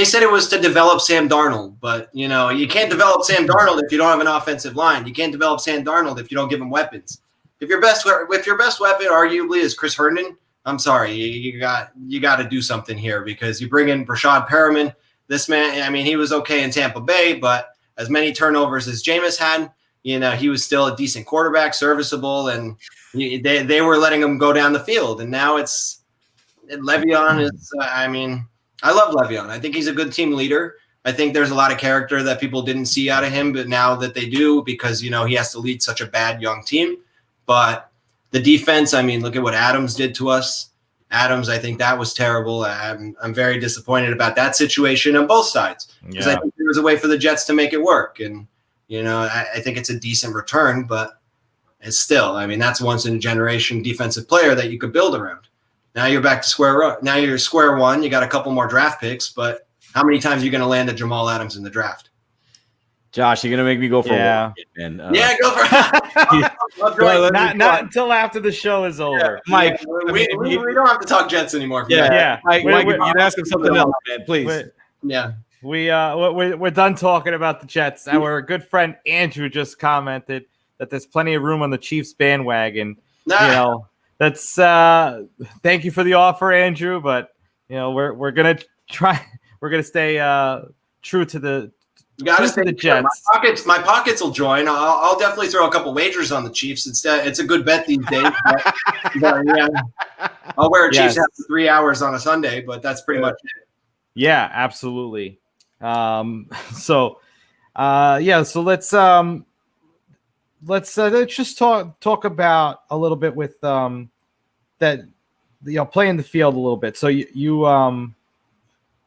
said it was to develop Sam Darnold, but you can't develop Sam Darnold if you don't have an offensive line. You can't develop Sam Darnold if you don't give him weapons. If your best weapon arguably is Chris Herndon, I'm sorry, you got to do something here, because you bring in Brashad Perriman. This man, he was okay in Tampa Bay, but as many turnovers as Jameis had, he was still a decent quarterback, serviceable, and they were letting him go down the field. And now Le'Veon is, I love Le'Veon. I think he's a good team leader. I think there's a lot of character that people didn't see out of him, but now that they do, because, he has to lead such a bad young team. But the defense, look at what Adams did to us. Adams, I think that was terrible. I'm very disappointed about that situation on both sides, because I think there was a way for the Jets to make it work. And, I think it's a decent return, but it's still, that's once in a generation defensive player that you could build around. Now you're back to square one. You got a couple more draft picks, but how many times are you going to land a Jamal Adams in the draft? Josh, you're going to make me go for a walk, man. Go for it. Not until after the show is over. Yeah, Mike, we don't have to talk Jets anymore. Mike, you can ask him something else, man, please. We're done talking about the Jets. Our good friend Andrew just commented that there's plenty of room on the Chiefs bandwagon. That's thank you for the offer, Andrew, but we're going to try. We're going to stay true to the You got to stay the Jets. My pockets will join. I'll definitely throw a couple wagers on the Chiefs. It's a good bet these days. but yeah, I'll wear a Chiefs hat for 3 hours on a Sunday, but that's pretty much it. Yeah, absolutely. So let's just talk about a little bit with that playing the field a little bit. So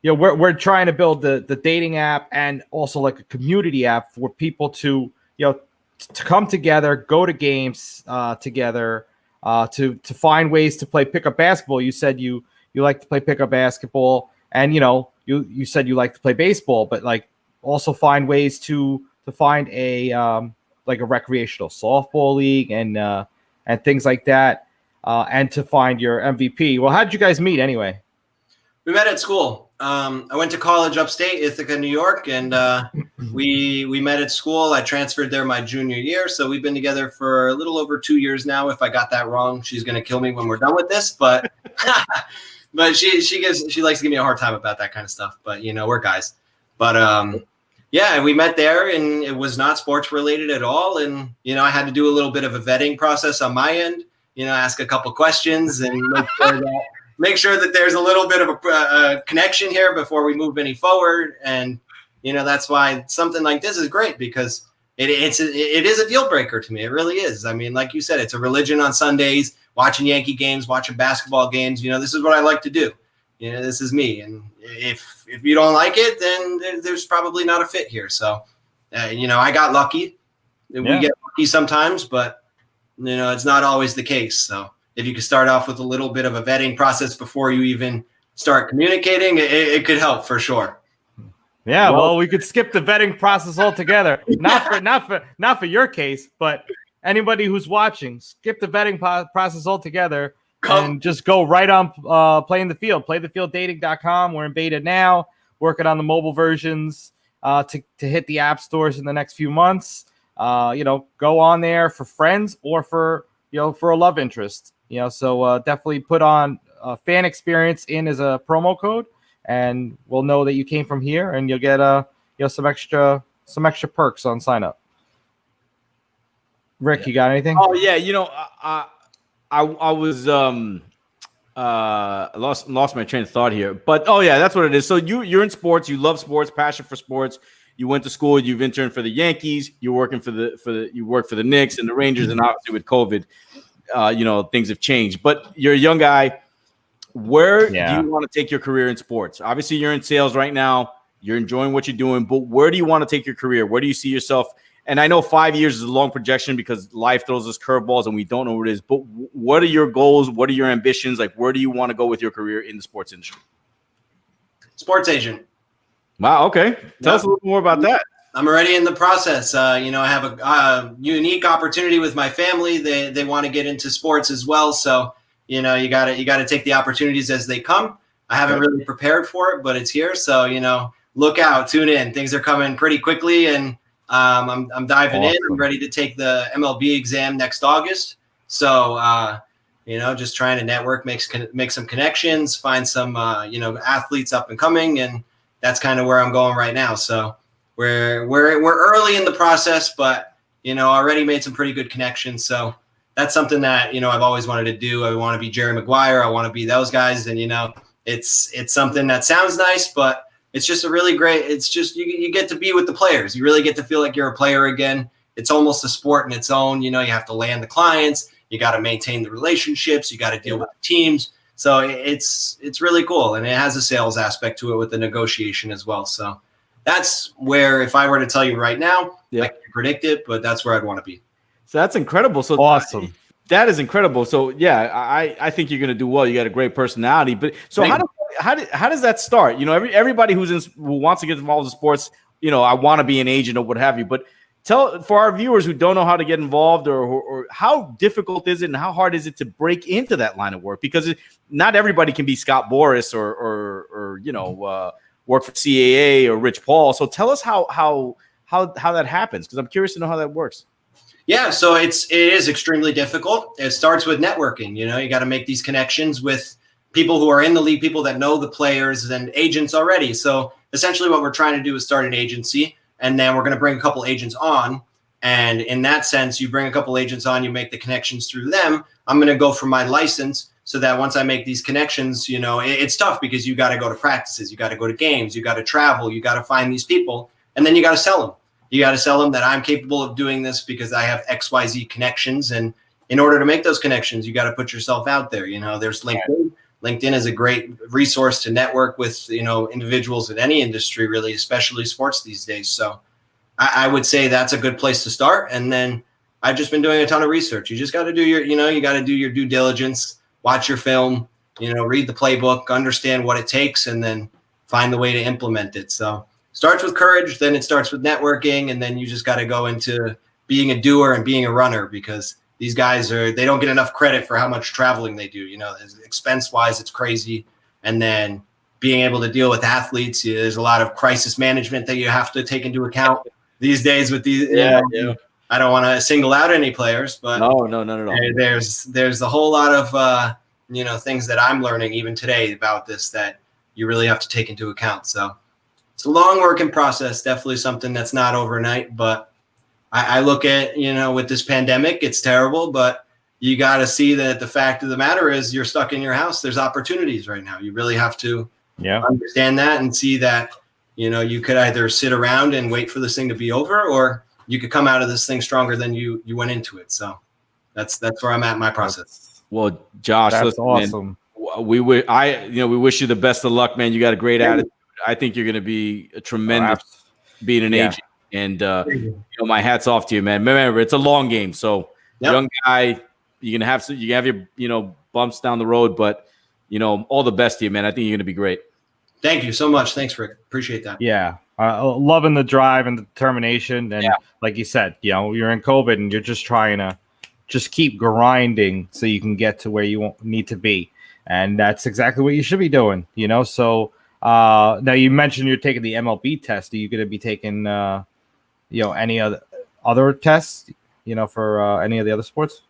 we're trying to build the dating app and also like a community app for people to to come together, go to games together, to find ways to play pickup basketball. You said you like to play pickup basketball, and you said you like to play baseball, but like also find ways to find a like a recreational softball league and things like that, and to find your MVP. Well, how did you guys meet anyway? We met at school. I went to college upstate, Ithaca, New York, and we met at school. I transferred there my junior year, so we've been together for a little over 2 years now. If I got that wrong, she's going to kill me when we're done with this, but but she likes to give me a hard time about that kind of stuff. But we're guys. But yeah, we met there, and it was not sports related at all. And I had to do a little bit of a vetting process on my end. Ask a couple questions and make sure that there's a little bit of a connection here before we move any forward. And that's why something like this is great, because it is a deal breaker to me. It really is. I mean, like you said, it's a religion on Sundays, watching Yankee games, watching basketball games. This is what I like to do. This is me. And if you don't like it, then there's probably not a fit here. So, I got lucky. We get lucky sometimes, but it's not always the case. So if you could start off with a little bit of a vetting process before you even start communicating, it could help for sure. Yeah, well, we could skip the vetting process altogether. Not for your case, but anybody who's watching, skip the vetting process altogether and just go right on playing the field. Playthefielddating.com. We're in beta now, working on the mobile versions to hit the app stores in the next few months. Go on there for friends or for a love interest. So definitely put on fan experience in as a promo code, and we'll know that you came from here, and you'll get some extra perks on sign up. Rick, you got anything? Oh yeah, I was lost my train of thought here, but that's what it is. So you're in sports, you love sports, passion for sports. You went to school, you've interned for the Yankees, you're working you work for the Knicks and the Rangers, and obviously with COVID, things have changed. But you're a young guy. Where do you want to take your career in sports? Obviously, you're in sales right now. You're enjoying what you're doing, but where do you want to take your career? Where do you see yourself? And I know 5 years is a long projection because life throws us curveballs and we don't know what it is. But what are your goals? What are your ambitions? Like, where do you want to go with your career in the sports industry? Sports agent. Wow. Okay. Tell us a little more about that. I'm already in the process. I have a unique opportunity with my family. They want to get into sports as well. So, you got to take the opportunities as they come. I haven't really prepared for it, but it's here. So, look out, tune in. Things are coming pretty quickly, and I'm diving in. I'm ready to take the MLB exam next August. So, just trying to network, make some connections, find some, athletes up and coming, and that's kind of where I'm going right now. So we're early in the process, but already made some pretty good connections. So that's something that I've always wanted to do. I want to be Jerry Maguire. I want to be those guys, and it's something that sounds nice, but it's just a really great. It's just you get to be with the players. You really get to feel like you're a player again. It's almost a sport in its own. You have to land the clients. You got to maintain the relationships. You got to deal with the teams. So it's really cool, and it has a sales aspect to it with the negotiation as well. So that's where, if I were to tell you right now, I can predict it, but that's where I'd want to be. So that's incredible. So awesome. That is incredible. So I think you're going to do well. You got a great personality. But so how does that start? Everybody who wants to get involved in sports, I want to be an agent or what have you. But for our viewers who don't know how to get involved, or how difficult is it and how hard is it to break into that line of work? Because not everybody can be Scott Boras or work for CAA or Rich Paul. So tell us how that happens, because I'm curious to know how that works. Yeah, so it is extremely difficult. It starts with networking. You got to make these connections with people who are in the league, people that know the players and agents already. So essentially what we're trying to do is start an agency, and then we're going to bring a couple agents on. And in that sense, you bring a couple agents on, you make the connections through them. I'm going to go for my license, so that once I make these connections, it's tough because you got to go to practices, you got to go to games, you got to travel, you got to find these people, and then you got to sell them. You got to sell them that I'm capable of doing this because I have XYZ connections. And in order to make those connections, you got to put yourself out there. There's LinkedIn. LinkedIn is a great resource to network with, individuals in any industry, really, especially sports these days. So I would say that's a good place to start. And then I've just been doing a ton of research. You just got to do you got to do your due diligence, watch your film, read the playbook, understand what it takes, and then find the way to implement it. So starts with courage, then it starts with networking, and then you just got to go into being a doer and being a runner, because these guys they don't get enough credit for how much traveling they do. Expense wise, it's crazy. And then being able to deal with athletes, there's a lot of crisis management that you have to take into account these days with these. I don't want to single out any players, but no, not at all. There's a whole lot of things that I'm learning even today about this that you really have to take into account. So it's a long working process. Definitely something that's not overnight. But I look at, with this pandemic, it's terrible. But you got to see that the fact of the matter is you're stuck in your house. There's opportunities right now. You really have to understand that and see that, you could either sit around and wait for this thing to be over, or you could come out of this thing stronger than you went into it. So that's where I'm at in my process. Well, Josh, that's awesome. Man, we wish you the best of luck, man. You got a great attitude. I think you're going to be a tremendous being an agent. And my hat's off to you, man. Remember, it's a long game. So young guy, you can have your bumps down the road, but all the best to you, man. I think you're going to be great. Thank you so much. Thanks, Rick. Appreciate that. Yeah. Loving the drive and the determination. And like you said, you're in COVID and you're just trying to just keep grinding so you can get to where you need to be. And that's exactly what you should be doing, So now you mentioned you're taking the MLB test. Are you going to be taking, any other tests, for any of the other sports?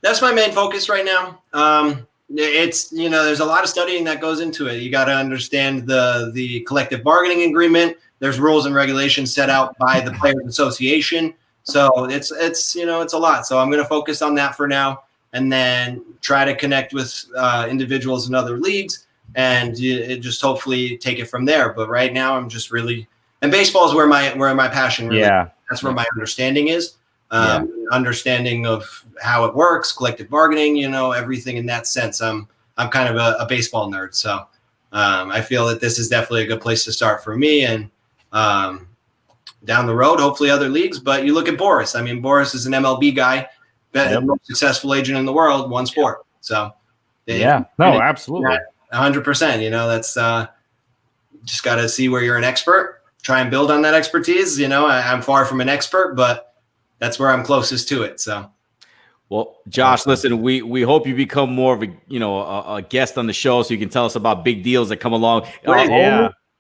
That's my main focus right now. It's, there's a lot of studying that goes into it. You got to understand the collective bargaining agreement. There's rules and regulations set out by the Players Association. So it's a lot. So I'm going to focus on that for now, and then try to connect with individuals in other leagues and just hopefully take it from there. But right now I'm just really, and baseball is where my passion really, that's where my understanding is. Understanding of how it works, collective bargaining, everything in that sense. I'm kind of a baseball nerd. So I feel that this is definitely a good place to start for me. And down the road, hopefully other leagues. But you look at Boris. I mean, Boris is an MLB guy, the most successful agent in the world, one sport. So absolutely. 100%. That's just got to see where you're an expert, try and build on that expertise. I'm far from an expert, but that's where I'm closest to it. So, well, Josh, listen, we hope you become more of a guest on the show so you can tell us about big deals that come along.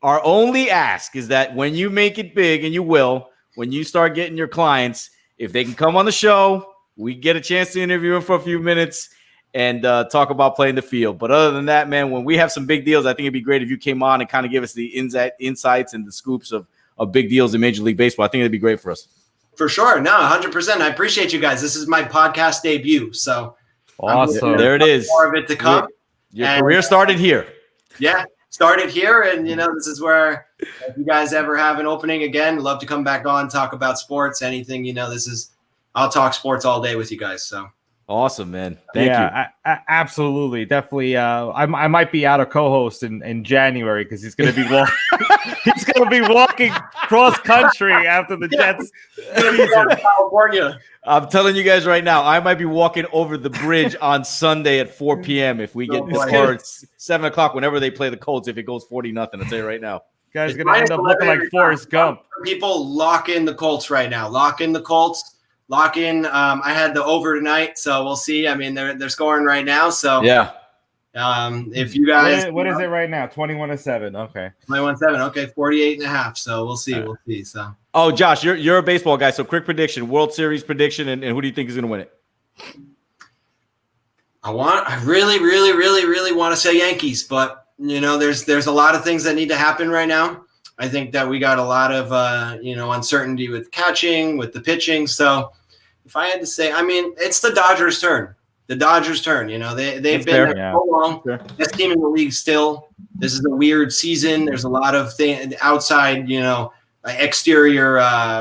Our only ask is that when you make it big, and you will, when you start getting your clients, if they can come on the show, we get a chance to interview them for a few minutes and talk about playing the field. But other than that, man, when we have some big deals, I think it'd be great if you came on and kind of give us the insights and the scoops of big deals in Major League Baseball. I think it'd be great for us. For sure. No, 100%. I appreciate you guys. This is my podcast debut. So awesome. There it is. More of it to come. Your career started here. Yeah, started here. And, this is where if you guys ever have an opening again, love to come back on, talk about sports, anything, I'll talk sports all day with you guys. So awesome, man. Thank you. Absolutely. Definitely. I might be out of co-host in January because he's going to be he's going to be walking cross country after the Jets season. California. I'm telling you guys right now, I might be walking over the bridge on Sunday at 4 p.m. if we get this or it's 7 o'clock whenever they play the Colts. If it goes 40-0, I'll tell you right now. Guys going to end up looking like Forrest Gump. People lock in the Colts right now. Lock in the Colts. Lock in. I had the over tonight, so we'll see. I mean, they're scoring right now, so yeah. If you guys, what is it right now? 21-7. Okay. 21-7. Okay, 48.5. So we'll see. We'll see. So. Oh, Josh, you're a baseball guy, so quick prediction, World Series prediction, and who do you think is going to win it? I really, really, really, really want to say Yankees, but there's a lot of things that need to happen right now. I think that we got a lot of uncertainty with catching, with the pitching. So if I had to say, I mean, it's the Dodgers' turn. The Dodgers' turn. They've been there so long. Sure. Best team in the league still. This is a weird season. There's a lot of things outside, exterior,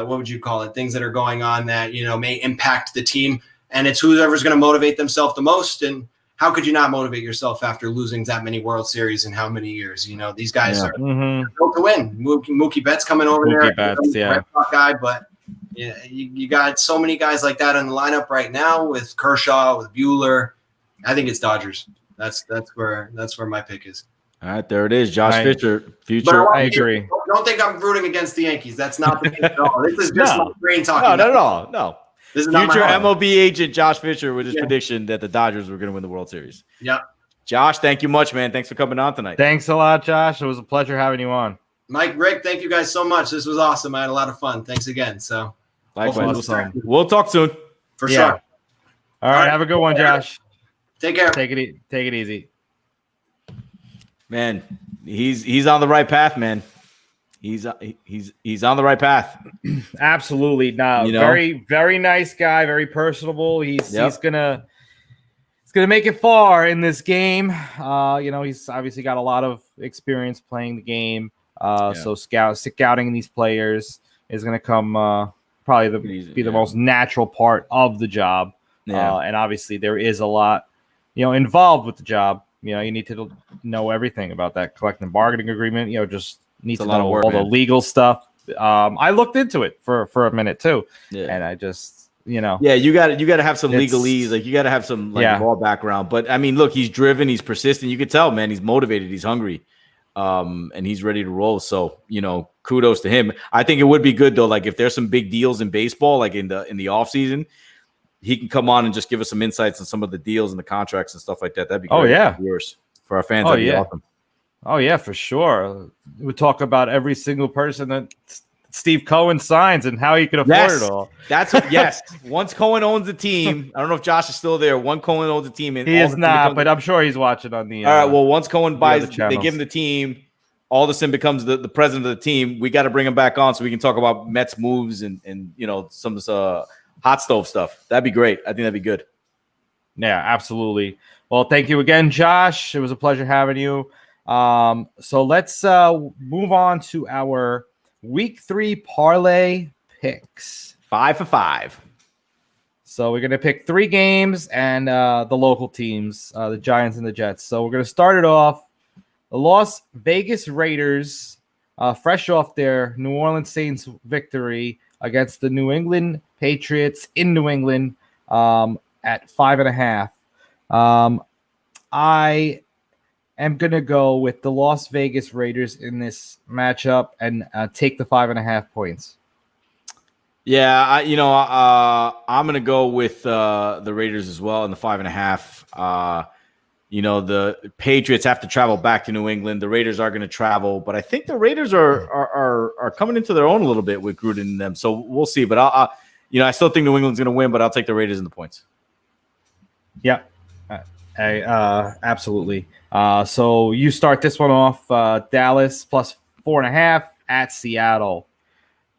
what would you call it? Things that are going on that, may impact the team. And it's whoever's going to motivate themselves the most. And how could you not motivate yourself after losing that many World Series in how many years? These guys are built to win. Mookie Betts coming over there. Betts, Red Sox guy, but you got so many guys like that in the lineup right now with Kershaw, with Buehler. I think it's Dodgers. That's where my pick is. All right, there it is. Josh Fisher, future. I agree. Don't think I'm rooting against the Yankees. That's not the case at all. This is just my brain talking. No, not at all. No. This is future MLB agent Josh Fisher with his prediction that the Dodgers were going to win the World Series. Yeah. Josh, thank you much, man. Thanks for coming on tonight. Thanks a lot, Josh. It was a pleasure having you on. Mike, Rick, thank you guys so much. This was awesome. I had a lot of fun. Thanks again. So, likewise. We'll talk soon. For sure. All right. Have a good one, Josh. Take care. Take it easy. Man, he's on the right path, man. he's on the right path. Absolutely. No, You know? very, very nice guy, very personable. He's Yep. he's gonna make it far in this game. He's obviously got a lot of experience playing the game. So scouting these players is gonna come probably the most natural part of the job. Yeah. And obviously there is a lot, involved with the job. You need to know everything about that collective bargaining agreement. Just need to know all the legal stuff. I looked into it for a minute too, and I just you got to have some legalese, like you got to have some law background. But I mean, look, he's driven, he's persistent. You could tell, man, he's motivated, he's hungry, and he's ready to roll. So kudos to him. I think it would be good though, like if there's some big deals in baseball, like in the off season, he can come on and just give us some insights on some of the deals and the contracts and stuff like that. That'd be great. For our fans. That'd be awesome. Oh yeah, for sure. We talk about every single person that Steve Cohen signs and how he can afford it all. Once Cohen owns the team, I don't know if Josh is still there. Once Cohen owns the team, and he is not, but I'm sure he's watching on the. All right. Well, once Cohen buys, they give him the team. Alderson becomes the president of the team. We got to bring him back on so we can talk about Mets moves and some hot stove stuff. That'd be great. I think that'd be good. Yeah, absolutely. Well, thank you again, Josh. It was a pleasure having you. So let's move on to our Week 3 parlay picks. 5 for 5. So we're going to pick 3 games and the local teams, the Giants and the Jets. So we're going to start it off. The Las Vegas Raiders, fresh off their New Orleans Saints victory against the New England Patriots in New England at 5.5. I am going to go with the Las Vegas Raiders in this matchup and take the 5.5 points. Yeah, I'm going to go with the Raiders as well in the 5.5. The Patriots have to travel back to New England. The Raiders are going to travel, but I think the Raiders are coming into their own a little bit with Gruden and them. So we'll see. But I still think New England's going to win, but I'll take the Raiders in the points. Yeah, absolutely. So you start this one off. Dallas plus 4.5 at Seattle.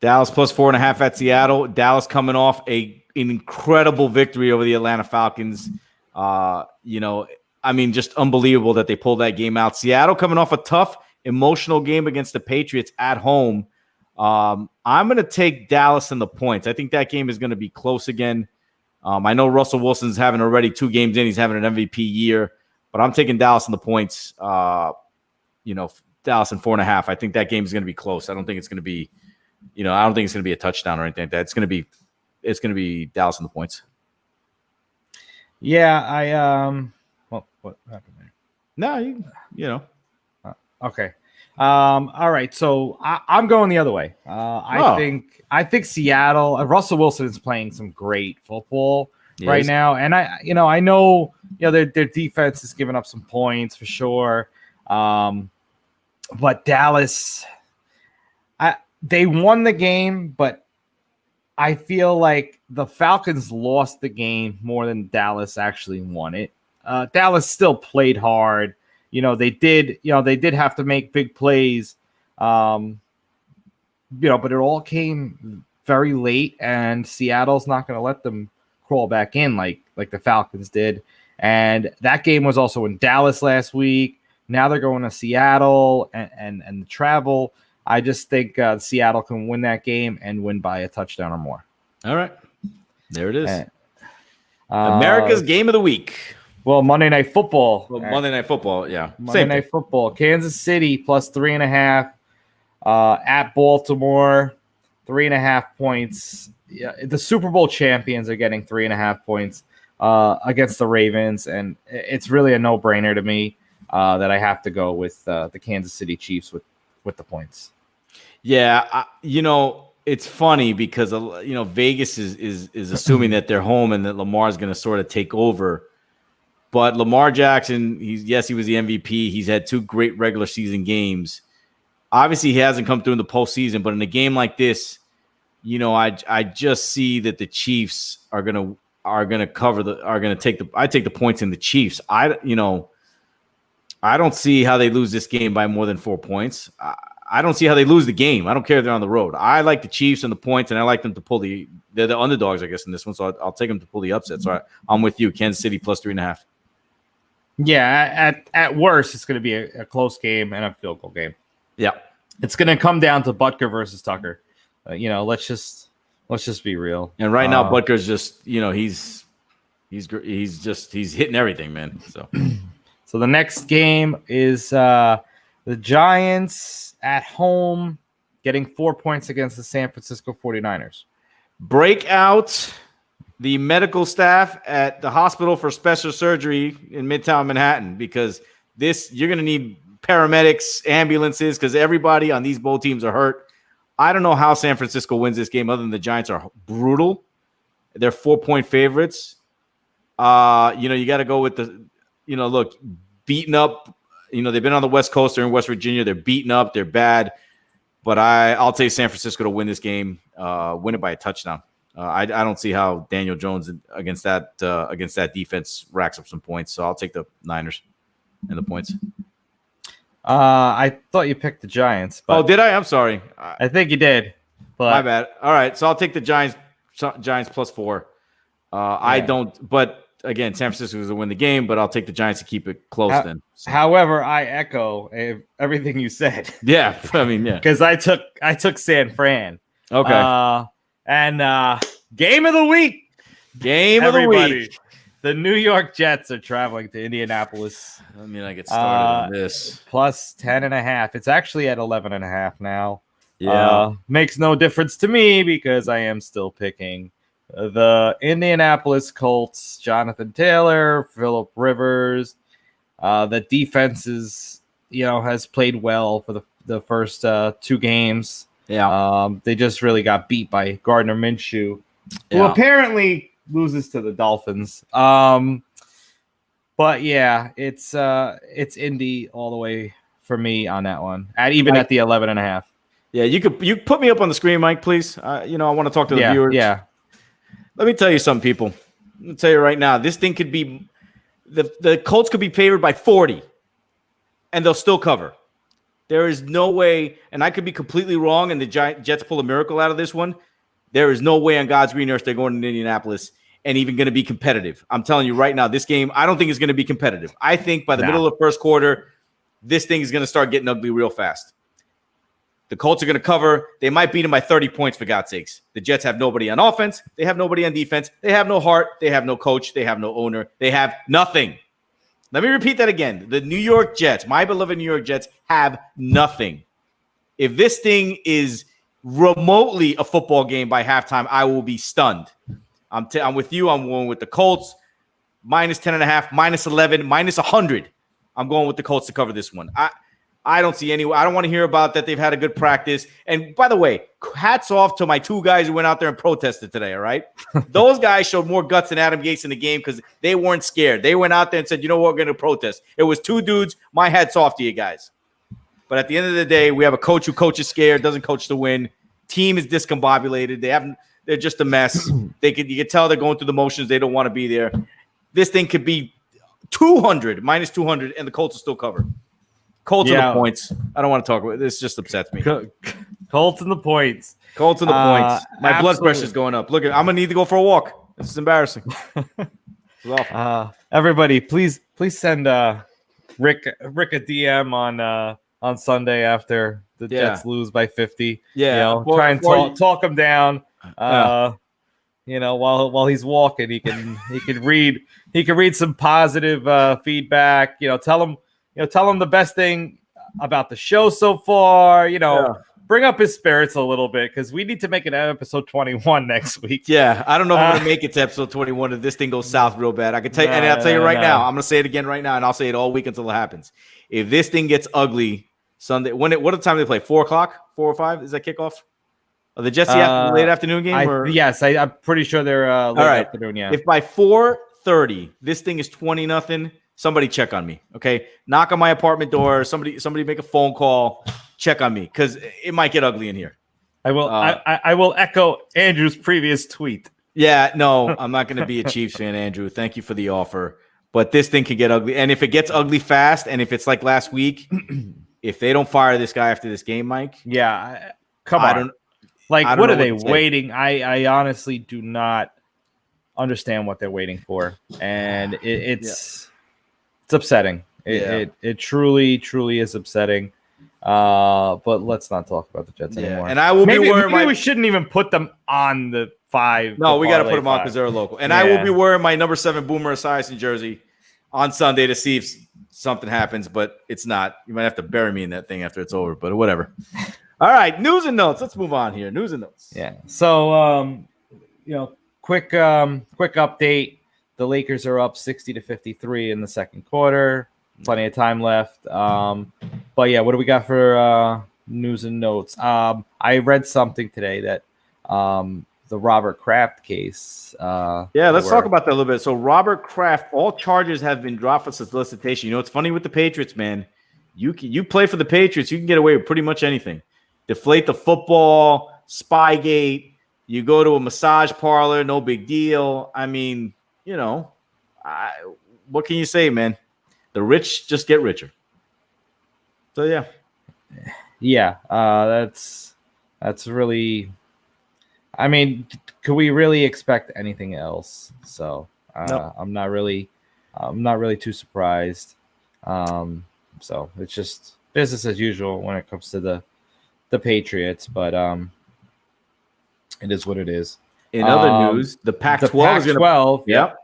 Dallas plus 4.5 at Seattle. Dallas coming off an incredible victory over the Atlanta Falcons. Just unbelievable that they pulled that game out. Seattle coming off a tough, emotional game against the Patriots at home. I'm going to take Dallas in the points. I think that game is going to be close again. I know Russell Wilson's having already 2 games in. He's having an MVP year, but I'm taking Dallas in the points. Dallas in 4.5. I think that game is going to be close. I don't think it's going to be, a touchdown or anything like that. It's going to be Dallas in the points. Yeah, what happened there? No, okay. All right. So I'm going the other way. I think Seattle. Russell Wilson is playing some great football right now, and I know their defense is giving up some points for sure. But Dallas, they won the game, but I feel like the Falcons lost the game more than Dallas actually won it. Dallas still played hard. They did have to make big plays. But it all came very late, and Seattle's not going to let them crawl back in like the Falcons did. And that game was also in Dallas last week. Now they're going to Seattle and the travel. I just think Seattle can win that game and win by a touchdown or more. All right. There it is. America's game of the week. Well, Monday Night Football. Monday Night Football, yeah. Monday Night Football. Kansas City plus 3.5 at Baltimore, 3.5 points. Yeah, the Super Bowl champions are getting 3.5 points against the Ravens, and it's really a no-brainer to me that I have to go with the Kansas City Chiefs with the points. Yeah, it's funny because Vegas is assuming that they're home and that Lamar is going to sort of take over. But Lamar Jackson, he was the MVP. He's had 2 great regular season games. Obviously, he hasn't come through in the postseason, but in a game like this, I just see that the Chiefs are gonna take the points in the Chiefs. I don't see how they lose this game by more than 4 points. I don't see how they lose the game. I don't care if they're on the road. I like the Chiefs and the points, and I like them to pull they're the underdogs, I guess, in this one. So I'll take them to pull the upset. So I'm with you. Kansas City plus 3.5. Yeah, at worst, it's going to be a close game and a field goal game. Yeah, it's going to come down to Butker versus Tucker. Let's just be real. And right now, Butker's just he's hitting everything, man. So the next game is the Giants at home getting 4 points against the San Francisco 49ers. Break out the medical staff at the hospital for special surgery in Midtown Manhattan, because you're going to need paramedics, ambulances, because everybody on these both teams are hurt. I don't know how San Francisco wins this game other than the Giants are brutal. They're 4-point favorites. You got to go with look, beaten up. They've been on the West Coast. They're in West Virginia. They're beaten up. They're bad. But I'll take San Francisco to win this game, win it by a touchdown. I don't see how Daniel Jones against that defense racks up some points. So I'll take the Niners and the points. I thought you picked the Giants. But did I? I'm sorry. I think you did. But my bad. All right, so I'll take the Giants plus 4. I don't. But again, San Francisco is going to win the game. But I'll take the Giants to keep it close. Then. So. However, I echo everything you said. Yeah, I mean, yeah. Because I took San Fran. Okay. And game of the week. Game of the week. The New York Jets are traveling to Indianapolis. I mean, I get started on this. Plus 10.5. It's actually at 11.5 now. Yeah. Makes no difference to me because I am still picking the Indianapolis Colts. Jonathan Taylor, Phillip Rivers. The defense has played well for the first 2 games. Yeah. They just really got beat by Gardner Minshew, who apparently loses to the Dolphins. But yeah, it's Indy all the way for me on that one. At the 11.5. Yeah, you put me up on the screen, Mike, please. I want to talk to the viewers. Yeah. Let me tell you something, people. I'm gonna tell you right now, this thing could be the Colts could be favored by 40, and they'll still cover. There is no way, and I could be completely wrong, and the Jets pull a miracle out of this one. There is no way on God's green earth they're going to Indianapolis and even going to be competitive. I'm telling you right now, this game, I don't think is going to be competitive. I think by the middle of the first quarter, this thing is going to start getting ugly real fast. The Colts are going to cover. They might beat them by 30 points, for God's sakes. The Jets have nobody on offense. They have nobody on defense. They have no heart. They have no coach. They have no owner. They have nothing. Let me repeat that again. The New York Jets, my beloved New York Jets, have nothing. If this thing is remotely a football game by halftime, I will be stunned. I'm with you. I'm going with the Colts. Minus 10.5, minus 11, minus 100. I'm going with the Colts to cover this one. I don't see any. I don't want to hear about that. They've had a good practice. And by the way, hats off to my 2 guys who went out there and protested today. All right. Those guys showed more guts than Adam Gates in the game because they weren't scared. They went out there and said, you know what, we're going to protest. It was 2 dudes. My hat's off to you guys. But at the end of the day, we have a coach who coaches scared, doesn't coach to win. Team is discombobulated. They're just a mess. You can tell they're going through the motions. They don't want to be there. This thing could be 200, minus 200, and the Colts will still cover. Colts and the points. I don't want to talk about it. This just upsets me. Colts and the points. Colts and the points. My blood pressure is going up. Look, I'm gonna need to go for a walk. This is embarrassing. Everybody, please send Rick a DM on Sunday after the Jets lose by 50. Yeah, try and talk him down. While he's walking, he can read some positive feedback. Tell him the best thing about the show so far. Bring up his spirits a little bit because we need to make an episode 21 next week. Yeah, I don't know if I'm going to make it to episode 21 if this thing goes south real bad. I can tell you, and I'll tell you right now, I'm going to say it again right now, and I'll say it all week until it happens. If this thing gets ugly Sunday, what time do they play? 4 o'clock? 4 or 5? Is that kickoff? Are the Jets the late afternoon game? Yes, I'm pretty sure they're late afternoon. Yeah. If by 4:30 this thing is 20-0, somebody check on me. Okay, knock on my apartment door. Somebody make a phone call. Check on me because it might get ugly in here. I will. I will echo Andrew's previous tweet. Yeah, no, I'm not going to be a Chiefs fan, Andrew. Thank you for the offer, but this thing could get ugly, and if it gets ugly fast, and if it's like last week, if they don't fire this guy after this game, Mike. Yeah, come on. I don't what know are they what to say. waiting? I honestly do not understand what they're waiting for, and it's upsetting. It truly is upsetting. But let's not talk about the Jets anymore. And I will be wearing maybe we shouldn't even put them on the 5. No, we got to put them on because they're local. And I will be wearing my number 7 Boomer Esiason jersey on Sunday to see if something happens, but it's not. You might have to bury me in that thing after it's over, but whatever. All right, news and notes. Let's move on here. News and notes. Yeah. So, quick update. The Lakers are up 60-53 in the second quarter. Plenty of time left. But yeah, what do we got for news and notes? I read something today that the Robert Kraft case. Let's talk about that a little bit. So Robert Kraft, all charges have been dropped for solicitation. You know, it's funny with the Patriots, man. You play for the Patriots, you can get away with pretty much anything. Deflate the football, Spygate. You go to a massage parlor, no big deal. I mean, what can you say, man? The rich just get richer. So yeah, that's really. I mean, could we really expect anything else? So No. I'm not really too surprised. So it's just business as usual when it comes to the Patriots, but it is what it is. In other news, the Pac-12 is going to. Yep.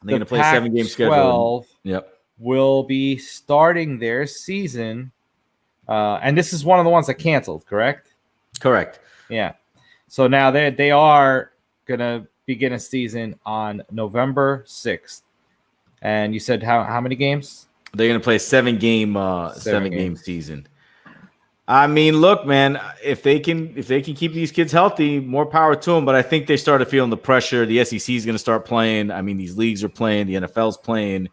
They're going to play a 7-game schedule. Yep. Will be starting their season, and this is one of the ones that canceled, correct? Correct. Yeah. So now they are going to begin a season on November 6th. And you said how many games? They're going to play a 7-game season. I mean, look, man, if they can keep these kids healthy, more power to them. But I think they started feeling the pressure. The SEC is going to start playing. I mean, these leagues are playing. The NFL's playing.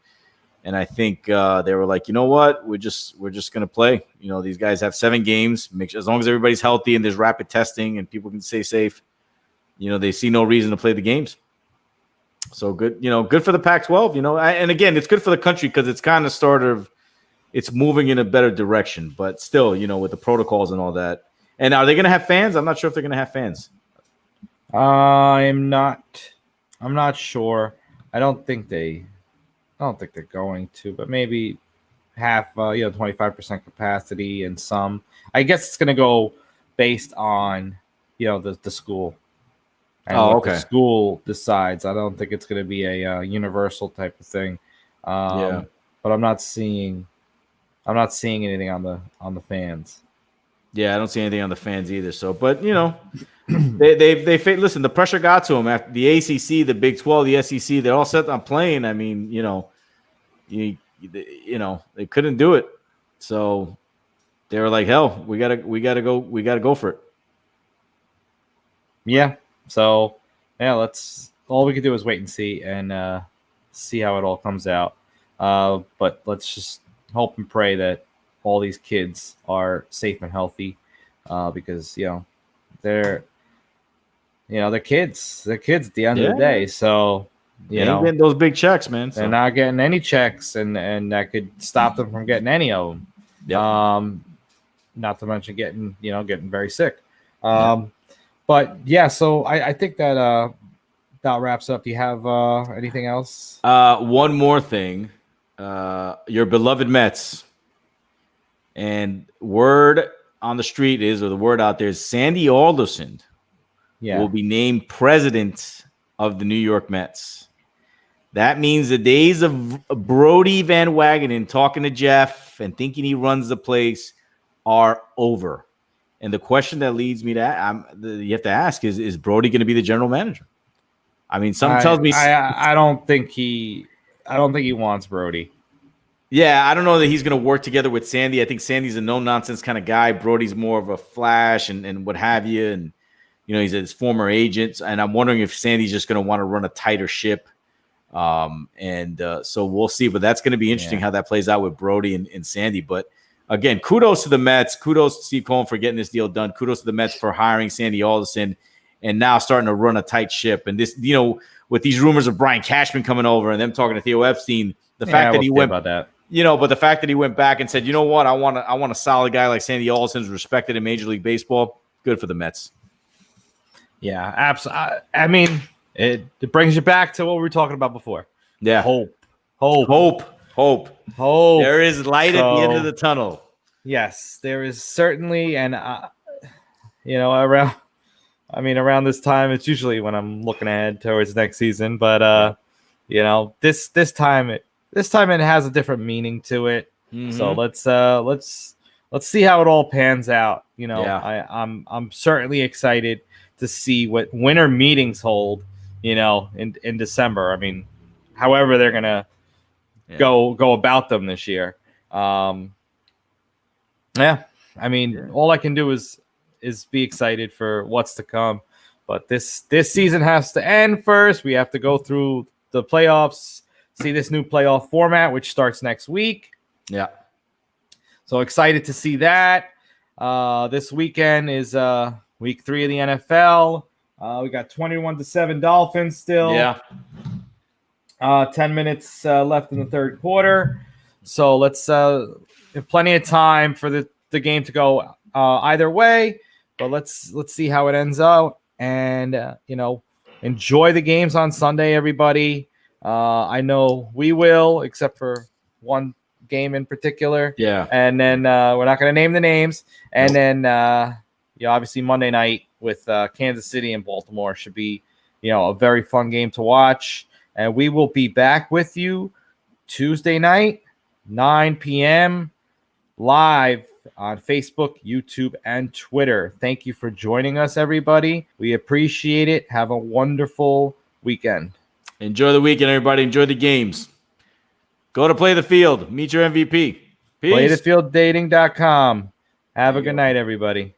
And I think they were like, you know what? We're just going to play. These guys have 7 games. As long as everybody's healthy and there's rapid testing and people can stay safe, they see no reason to play the games. So good, good for the Pac-12. And again, it's good for the country because it's kind of it's moving in a better direction. But still, with the protocols and all that. And are they going to have fans? I'm not sure if they're going to have fans. I'm not sure. I don't think they're going to, but maybe half, 25% capacity and some. I guess it's going to go based on, the school. And what the school decides. I don't think it's going to be a universal type of thing. But I'm not seeing anything on the fans. Yeah, I don't see anything on the fans either. So, but listen, the pressure got to them after the ACC, the Big 12, the SEC. They're all set on playing. I mean, they couldn't do it. So they were like, hell, we gotta go for it. Yeah. So all we can do is wait and see and see how it all comes out. But let's just hope and pray that all these kids are safe and healthy, because they're kids. They're kids at the end of the day. So they ain't getting those big checks, man. So. They're not getting any checks, and that could stop them from getting any of them. Yep. Not to mention getting very sick. But yeah, so I think that wraps up. Do you have anything else? One more thing. Your beloved Mets. And word on the street is, or the word out there is, Sandy Alderson will be named president of the New York Mets. That means the days of Brody Van Wagenen talking to Jeff and thinking he runs the place are over. And the question that leads me to you have to ask is Brody going to be the general manager? I mean, something tells me I don't think he wants Brody. Yeah, I don't know that he's going to work together with Sandy. I think Sandy's a no-nonsense kind of guy. Brody's more of a flash and what have you. And, he's his former agent. And I'm wondering if Sandy's just going to want to run a tighter ship. So we'll see. But that's going to be interesting how that plays out with Brody and Sandy. But, again, kudos to the Mets. Kudos to Steve Cohen for getting this deal done. Kudos to the Mets for hiring Sandy Alderson and now starting to run a tight ship. And this, with these rumors of Brian Cashman coming over and them talking to Theo Epstein, the fact that he went about that. But the fact that he went back and said, you know what, I want a solid guy like Sandy Alderson, respected in Major League Baseball. Good for the Mets. Yeah, absolutely. I mean, it brings you back to what we were talking about before. Yeah, hope. There is light at the end of the tunnel. Yes, there is certainly, and around this time, it's usually when I'm looking ahead towards next season. But this time it has a different meaning to it. Mm-hmm. So let's see how it all pans out. I'm certainly excited to see what winter meetings hold. In December. I mean, however they're gonna go about them this year. All I can do is be excited for what's to come. But this season has to end first. We have to go through the playoffs, see this new playoff format, which starts next week. Yeah. So excited to see that. This weekend is week 3 of the NFL. We got 21-7 Dolphins still. Yeah. 10 minutes left in the third quarter. So let's have plenty of time for the game to go either way. But let's see how it ends out. And, enjoy the games on Sunday, everybody. I know we will, except for one game in particular. Yeah. And then we're not going to name the names. And then, obviously Monday night with Kansas City and Baltimore should be, a very fun game to watch. And we will be back with you Tuesday night, 9 p.m. live on Facebook, YouTube, and Twitter. Thank you for joining us, everybody. We appreciate it. Have a wonderful weekend. Enjoy the weekend, everybody. Enjoy the games. Go to Play the Field. Meet your MVP. Peace. PlayTheFieldDating.com. Have a good night, everybody.